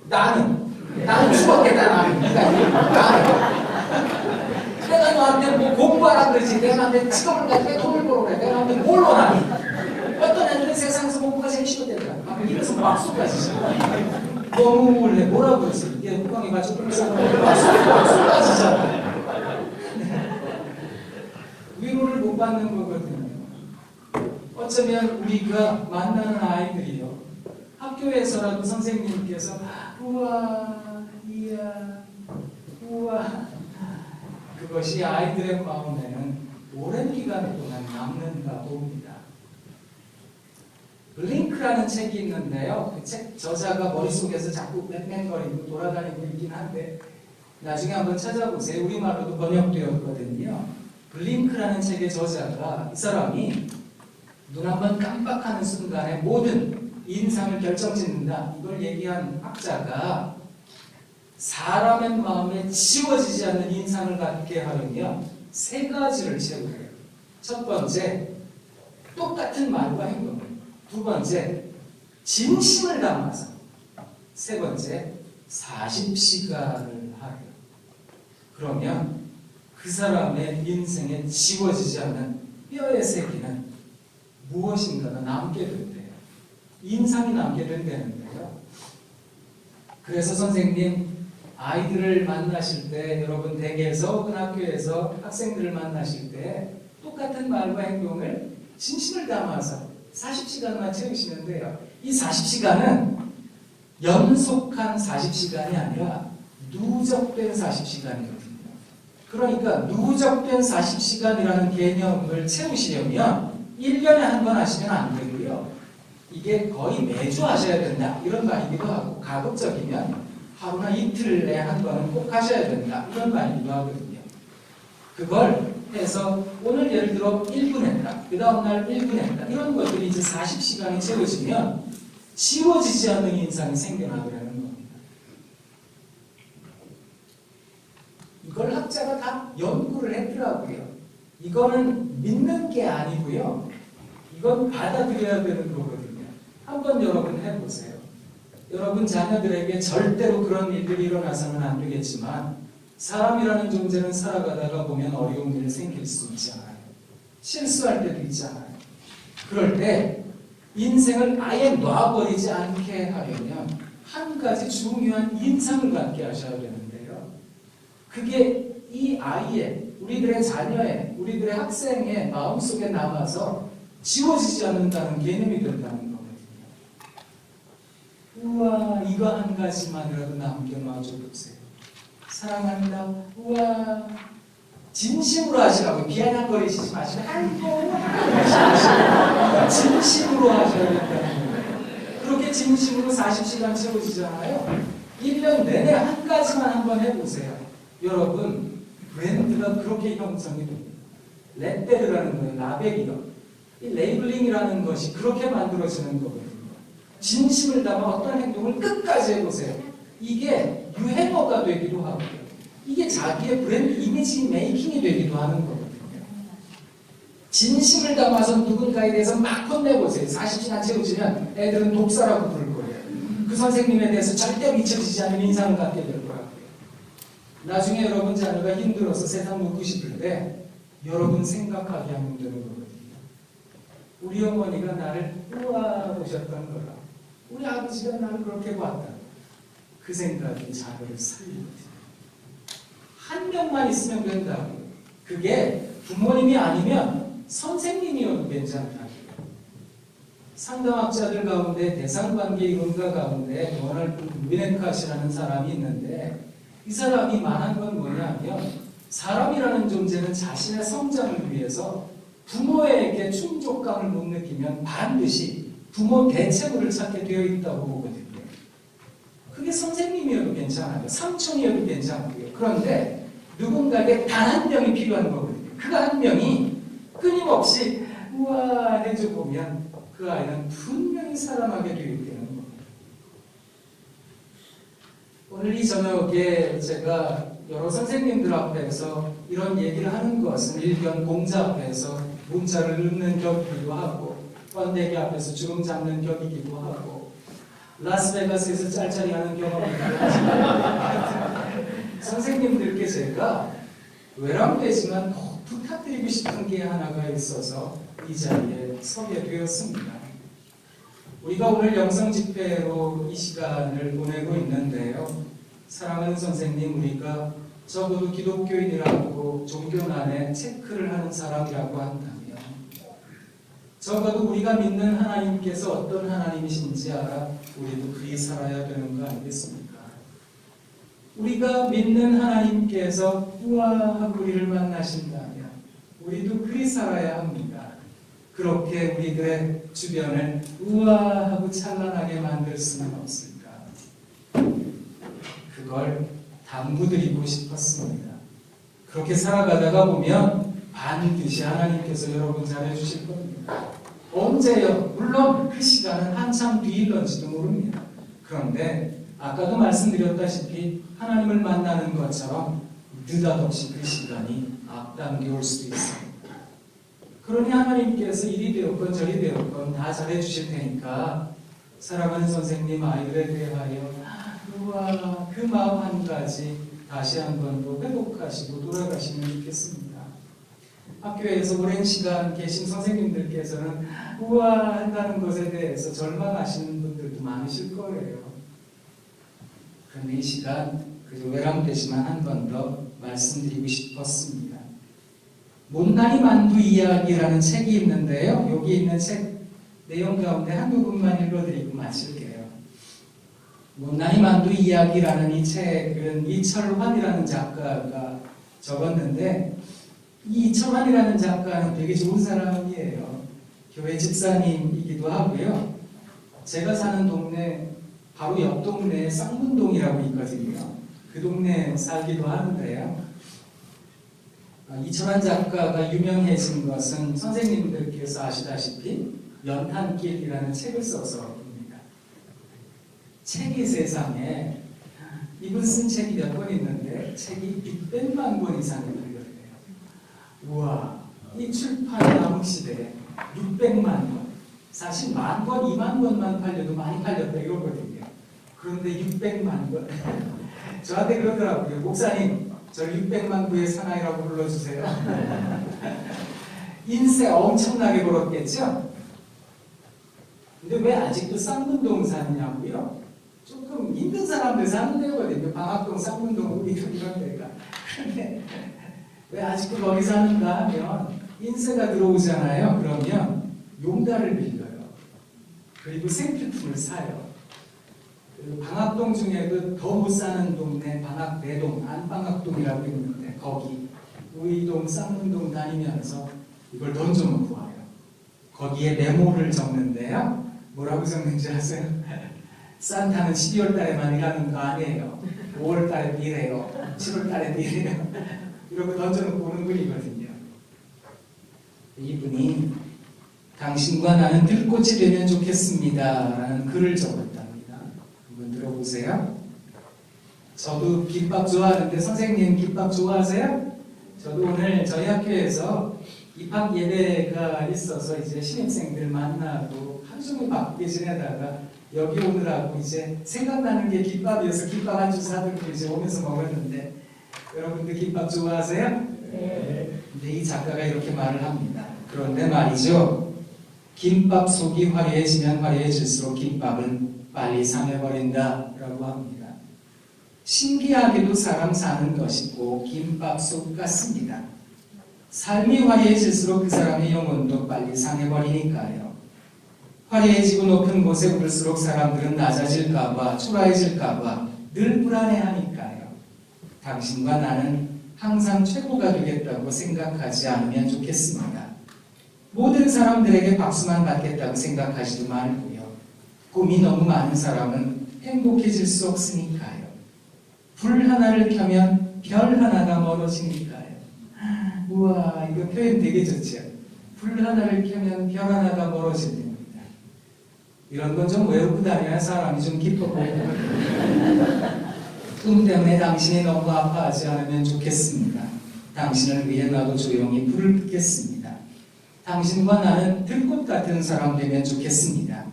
나는 죽었겠다. 내가 너한테 뭐 공부하라 그러지. 내가 너한테 직업을 가지고 돈을 벌어 그래. 내가 너한테 뭘 원하니? 어떤 애들은 세상에서 공부가 제일 싫어된다. 이래서 막수까지 잖아. 너무 우울해. 뭐라 그러세요? 이게 후광이 가지고 막수까지 잖아. 위로를 못 받는 거거든요. 어쩌면 우리가 만나는 아이들이요. 학교에서라도 선생님께서 우와, 이야, 우와. 그것이 아이들의 마음에는 오랜 기간 동안 남는가 봅니다. 블링크라는 책이 있는데요. 그 책 저자가 머릿속에서 자꾸 뺑뺑거리고 돌아다니고 있긴 한데 나중에 한번 찾아보세요. 우리말로도 번역되었거든요. 블링크라는 책의 저자가 이 사람이 눈 한번 깜빡하는 순간에 모든 인상을 결정짓는다. 이걸 얘기한 학자가 사람의 마음에 지워지지 않는 인상을 갖게 하려면 세 가지를 채우래요. 첫 번째, 똑같은 말과 행동. 두 번째, 진심을 담아서. 세 번째, 40시간을 하래요. 그러면 그 사람의 인생에 지워지지 않는 뼈의 새기는 무엇인가가 남게 된대요. 인상이 남게 된다는데요. 그래서 선생님, 아이들을 만나실 때, 여러분 댁에서 혹은 학교에서 학생들을 만나실 때 똑같은 말과 행동을 진심을 담아서 40시간만 채우시는데요. 이 40시간은 연속한 40시간이 아니라 누적된 40시간이거든요. 그러니까 누적된 40시간이라는 개념을 채우시려면 1년에 한 번 하시면 안 되고요. 이게 거의 매주 하셔야 된다. 이런 말이기도 하고, 가급적이면 하루나 이틀 내에 한 번은 꼭 하셔야 된다. 이런 말이기도 하거든요. 그걸 해서 오늘 예를 들어 1분 했다. 그 다음날 1분 했다. 이런 것들이 이제 40시간이 채워지면 지워지지 않는 인상이 생겨나더라는 겁니다. 이걸 학자가 다 연구를 했더라고요. 이거는 믿는 게 아니고요. 이건 받아들여야 되는 거거든요. 한번 여러분 해보세요. 여러분 자녀들에게 절대로 그런 일들이 일어나서는 안 되겠지만 사람이라는 존재는 살아가다가 보면 어려운 일이 생길 수 있잖아요. 실수할 때도 있잖아요. 그럴 때 인생을 아예 놔버리지 않게 하려면 한 가지 중요한 인상을 갖게 하셔야 되는데요. 그게 이 아이의, 우리들의 자녀의, 우리들의 학생의 마음속에 남아서 지워지지 않는다는 개념이 된다는 거거든요. 우와, 이거 한 가지만이라도 남겨놔줘 보세요. 사랑한다. 우와, 진심으로 하시라고. 비아냥거리시지 마시고 아이고 진심으로 하셔야 된다는 거예요. 그렇게 진심으로 40시간 채워지잖아요. 1년 내내 한 가지만 한번 해보세요. 여러분, 브랜드가 그렇게 형성이 됩니다. 렛베르라는 거예요. 라벨이요. 이 레이블링이라는 것이 그렇게 만들어지는 거거든요. 진심을 담아 어떤 행동을 끝까지 해보세요. 이게 유행어가 되기도 하고요. 이게 자기의 브랜드 이미지 메이킹이 되기도 하는 거거든요. 진심을 담아서 누군가에 대해서 막 혼내보세요. 40시간 채워지면 애들은 독사라고 부를 거예요. 그 선생님에 대해서 절대 미쳐지지 않는 인상을 갖게 될 거라고요. 나중에 여러분 자녀가 힘들어서 세상 묻고 싶을 때 여러분 생각하게 하면 되는 거거든요. 우리 어머니가 나를 우아 보셨던 거라. 우리 아버지가 나를 그렇게 봤다. 그 생각이 자녀를 살리거든요. 한 명만 있으면 된다고요. 그게 부모님이 아니면 선생님이어도 괜찮다고요. 상담학자들 가운데 대상관계 이론가 가운데 도널드 위네카시라는 사람이 있는데 이 사람이 말한 건 뭐냐면 사람이라는 존재는 자신의 성장을 위해서 부모에게 충족감을 못 느끼면 반드시 부모 대체물을 찾게 되어 있다고 보거든요. 그게 선생님이어도 괜찮아요. 삼촌이어도 괜찮고요. 그런데 누군가에게 단 한 명이 필요한 거거든요. 그 한 명이 끊임없이 우와 해줘보면 그 아이는 분명히 살아나게 되어 있다는 겁니다. 오늘 이 저녁에 제가 여러 선생님들 앞에서 이런 얘기를 하는 것은 일견 공자 앞에서 문자를 읊는 격이기도 하고 번데기 앞에서 주름 잡는 격이기도 하고 라스베가스에서 짤짤이 하는 경험이기도 하지만 선생님들께 제가 외람되지만 꼭 부탁드리고 싶은 게 하나가 있어서 이 자리에 서게 되었습니다. 우리가 오늘 영성 집회로 이 시간을 보내고 있는데요. 사랑하는 선생님, 우리가 적어도 기독교인이라고 종교난에 체크를 하는 사람이라고 한다면 적어도 우리가 믿는 하나님께서 어떤 하나님이신지 알아 우리도 그리 살아야 되는 거 아니겠습니까? 우리가 믿는 하나님께서 우아하고 우리를 만나신다면 우리도 그리 살아야 합니다. 그렇게 우리들의 주변을 우아하고 찬란하게 만들 수는 없을까? 그걸 당부드리고 싶었습니다. 그렇게 살아가다가 보면 반드시 하나님께서 여러분 잘해주실 겁니다. 언제요? 물론 그 시간은 한참 뒤일런지도 모릅니다. 그런데 아까도 말씀드렸다시피 하나님을 만나는 것처럼 느닷없이 그 시간이 앞당겨 올 수도 있습니다. 그러니 하나님께서 이리 되었건 저리 되었건 다 잘해주실 테니까 사랑하는 선생님 아이들에 대하여 우와 그 마음 한 가지 다시 한 번 더 회복하시고 돌아가시면 좋겠습니다. 학교에서 오랜 시간 계신 선생님들께서는 우와 한다는 것에 대해서 절망하시는 분들도 많으실 거예요. 그런데 이 시간 그저 외람되지만 한 번 더 말씀드리고 싶었습니다. 못난이 만두 이야기라는 책이 있는데요. 여기 있는 책 내용 가운데 한 부분만 읽어드리고 마칠게요. 못난이 만두 이야기라는 이 책은 이철환이라는 작가가 적었는데 이 이철환이라는 작가는 되게 좋은 사람이에요. 교회 집사님이기도 하고요. 제가 사는 동네 바로 옆 동네에 쌍문동이라고 있거든요. 그 동네에 살기도 하는데요. 이철환 작가가 유명해진 것은 선생님들께서 아시다시피 연탄길이라는 책을 써서입니다. 책이 세상에 이분 쓴 책이 몇 권 있는데 책이 600만 권 이상이 팔렸대요. 우와, 이 출판 남은 시대에 600만 권. 사실 10,000권, 20,000권만 팔려도 많이 팔렸다 이거거든요. 그런데 600만 권. 저한테 그러더라고요. 목사님, 저 600만 부의 사나이라고 불러주세요. 인세 엄청나게 벌었겠죠? 근데 왜 아직도 쌍문동 사느냐고요? 조금 힘든 사람들 사는 데거든요. 방학동, 쌍문동 이런 데가. 그런데 왜 아직도 거기 사는가 하면 인세가 들어오잖아요. 그러면 용달을 빌려요. 그리고 생필품을 사요. 방학동 중에도 더 못 사는 동네 방학내동, 안방학동이라고 있는데 거기 우이동, 쌍문동 다니면서 이걸 던져놓고 와요. 거기에 메모를 적는데요. 뭐라고 적는지 아세요? 산타는 12월 달에만 일하는 거 아니에요. 5월 달에 일해요. 7월 달에 일해요. 이러고 던져놓고 오는 분이거든요. 이분이 당신과 나는 들꽃이 되면 좋겠습니다 라는 글을 적었답니다. 한번 들어보세요. 저도 김밥 좋아하는데 선생님 김밥 좋아하세요? 저도 오늘 저희 학교에서 입학 예배가 있어서 이제 신입생들 만나고 하루 종일 바쁘게 지내다가 여기 오느라고 이제 생각나는 게 김밥이어서 김밥 한 줄 사들고 이제 오면서 먹었는데 여러분들 김밥 좋아하세요? 네. 근데 이 작가가 이렇게 말을 합니다. 그런데 말이죠. 김밥 속이 화려해지면 화려해질수록 김밥은 빨리 상해버린다 라고 합니다. 신기하게도 사람 사는 것이 꼭 김밥 속 같습니다. 삶이 화려해질수록 그 사람의 영혼도 빨리 상해버리니까요. 화려해지고 높은 곳에 오를수록 사람들은 낮아질까봐, 초라해질까봐 늘 불안해하니까요. 당신과 나는 항상 최고가 되겠다고 생각하지 않으면 좋겠습니다. 모든 사람들에게 박수만 받겠다고 생각하지도 말고요. 꿈이 너무 많은 사람은 행복해질 수 없으니까요. 불 하나를 켜면 별 하나가 멀어지니까요. 우와, 이거 표현 되게 좋죠. 불 하나를 켜면 별 하나가 멀어집니다. 이런 건 좀 외우고 다녀야 사람이 좀 기뻐 보이는 꿈 때문에 당신이 너무 아파하지 않으면 좋겠습니다. 당신을 위해 나도 조용히 불을 끄겠습니다. 당신과 나는 들꽃 같은 사람 되면 좋겠습니다.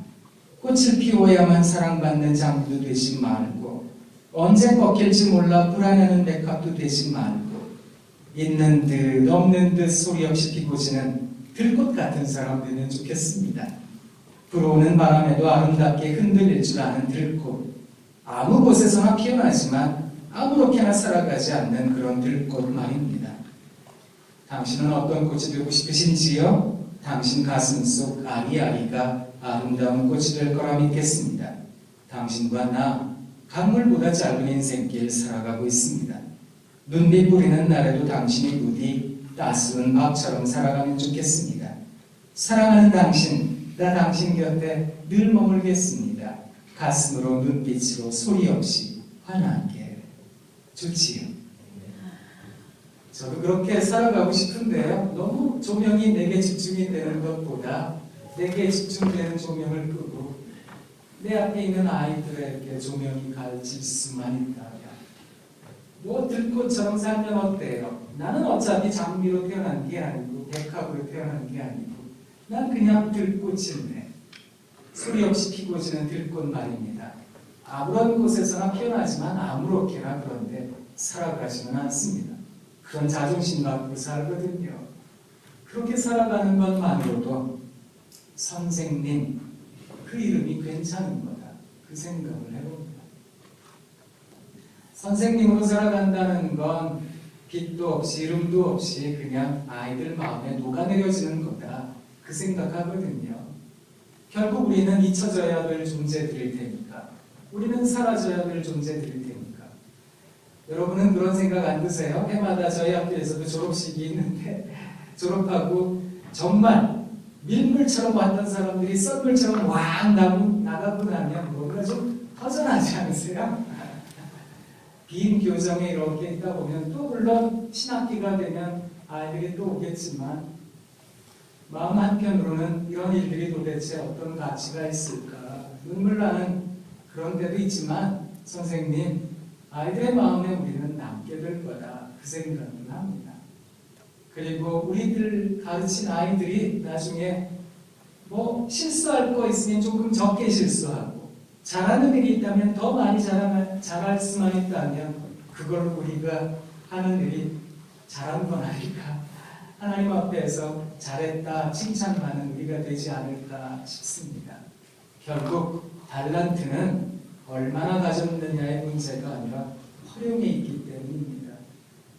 꽃을 피워야만 사랑받는 장부도 되지 말고 언제 꺾일지 몰라 불안해하는 백합도 되지 말고 있는 듯 없는 듯 소리 없이 피고지는 들꽃 같은 사람 되면 좋겠습니다. 불어오는 바람에도 아름답게 흔들릴 줄 아는 들꽃, 아무 곳에서나 피어나지만 아무렇게나 살아가지 않는 그런 들꽃 말입니다. 당신은 어떤 꽃이 되고 싶으신지요? 당신 가슴 속 아리아리가 아름다운 꽃이 될 거라 믿겠습니다. 당신과 나 강물보다 짧은 인생길 살아가고 있습니다. 눈빛 뿌리는 날에도 당신이 부디 따스운 밥처럼 살아가면 좋겠습니다. 사랑하는 당신, 나 당신 곁에 늘 머물겠습니다. 가슴으로 눈빛으로 소리 없이 환하게. 좋지요? 저도 그렇게 살아가고 싶은데요. 너무 조명이 내게 집중이 되는 것보다 내게 집중되는 조명을 끄고 내 앞에 있는 아이들에게 조명이 가르칠 수만 있다면 뭐 들꽃처럼 살면 어때요? 나는 어차피 장미로 태어난 게 아니고 백합으로 태어난 게 아니고 난 그냥 들꽃인데 소리 없이 피고지는 들꽃 말입니다. 아무런 곳에서나 피어나지만 아무렇게나 그런데 살아가지는 않습니다. 그런 자존심 갖고 살거든요. 그렇게 살아가는 것만으로도 선생님, 그 이름이 괜찮은 거다. 그 생각을 해봅니다. 선생님으로 살아간다는 건 빛도 없이 이름도 없이 그냥 아이들 마음에 녹아내려지는 거다. 그 생각하거든요. 결국 우리는 잊혀져야 될 존재들일 테니까. 우리는 사라져야 될 존재들일 테니까. 여러분은 그런 생각 안 드세요? 해마다 저희 학교에서도 졸업식이 있는데 졸업하고 정말 밀물처럼 왔던 사람들이 썰물처럼 왕 나가고 나면 뭔가 좀 허전하지 않으세요? 빈 교정에 이렇게 있다 보면 또 물론 신학기가 되면 아이들이 또 오겠지만 마음 한편으로는 이런 일들이 도대체 어떤 가치가 있을까 눈물 나는 그런 때도 있지만 선생님 아이들의 마음에 우리는 남게 될 거다 그 생각을 합니다. 그리고 우리들 가르친 아이들이 나중에 뭐 실수할 거 있으면 조금 적게 실수하고 잘하는 일이 있다면 더 많이 잘할 수만 있다면 그걸 우리가 하는 일이 잘한 건 아닐까. 하나님 앞에서 잘했다 칭찬받는 우리가 되지 않을까 싶습니다. 결국 달란트는 얼마나 가졌느냐의 문제가 아니라 활용에 있기 때문입니다.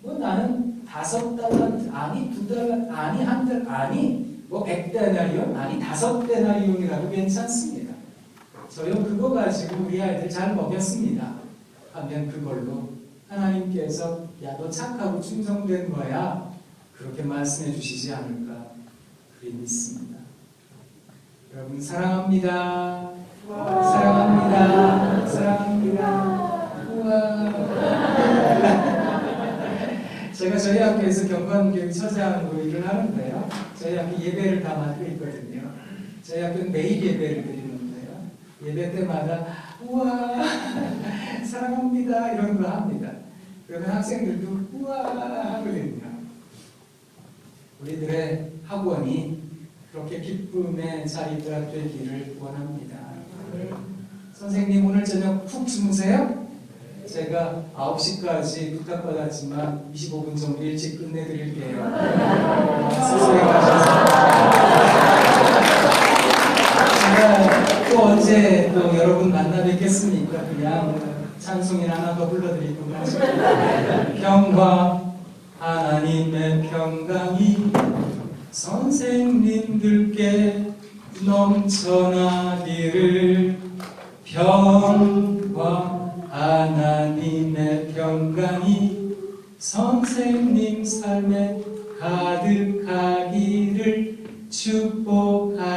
뭐 나는 5달란트, 아니 2달란트, 아니 1달란트, 아니 뭐 100데나리온, 아니 5데나리온이라도 괜찮습니다. 저요 그거 가지고 우리 아이들 잘 먹였습니다. 하면 그걸로 하나님께서 야 너 착하고 충성된 거야 그렇게 말씀해 주시지 않을까 그리 믿습니다. 여러분 사랑합니다. 사랑합니다. 사랑합니다. 우와. 제가 저희 학교에서 경관교육처장으로 일을 하는데요. 저희 학교 예배를 다 맡고 있거든요. 저희 학교는 매일 예배를 드리는데요. 예배 때마다 우와 사랑합니다 이런 거 합니다. 그러면 학생들도 우와 하거든요. 우리들의 학원이 그렇게 기쁨의 자리가 되기를 원합니다. 선생님 오늘 저녁 푹 주무세요? 제가 9시까지 부탁받았지만 25분 정도 일찍 끝내드릴게요. 스스로 가셔서 제가 또 언제 또 여러분 만나 뵙겠습니까? 그냥 찬송인 하나 더 불러드리고 가실게요. 평화 하나님의 평강이 선생님들께 넘쳐나기를. 평화 하나님의 평강이 선생님 삶에 가득하기를 축복합니다.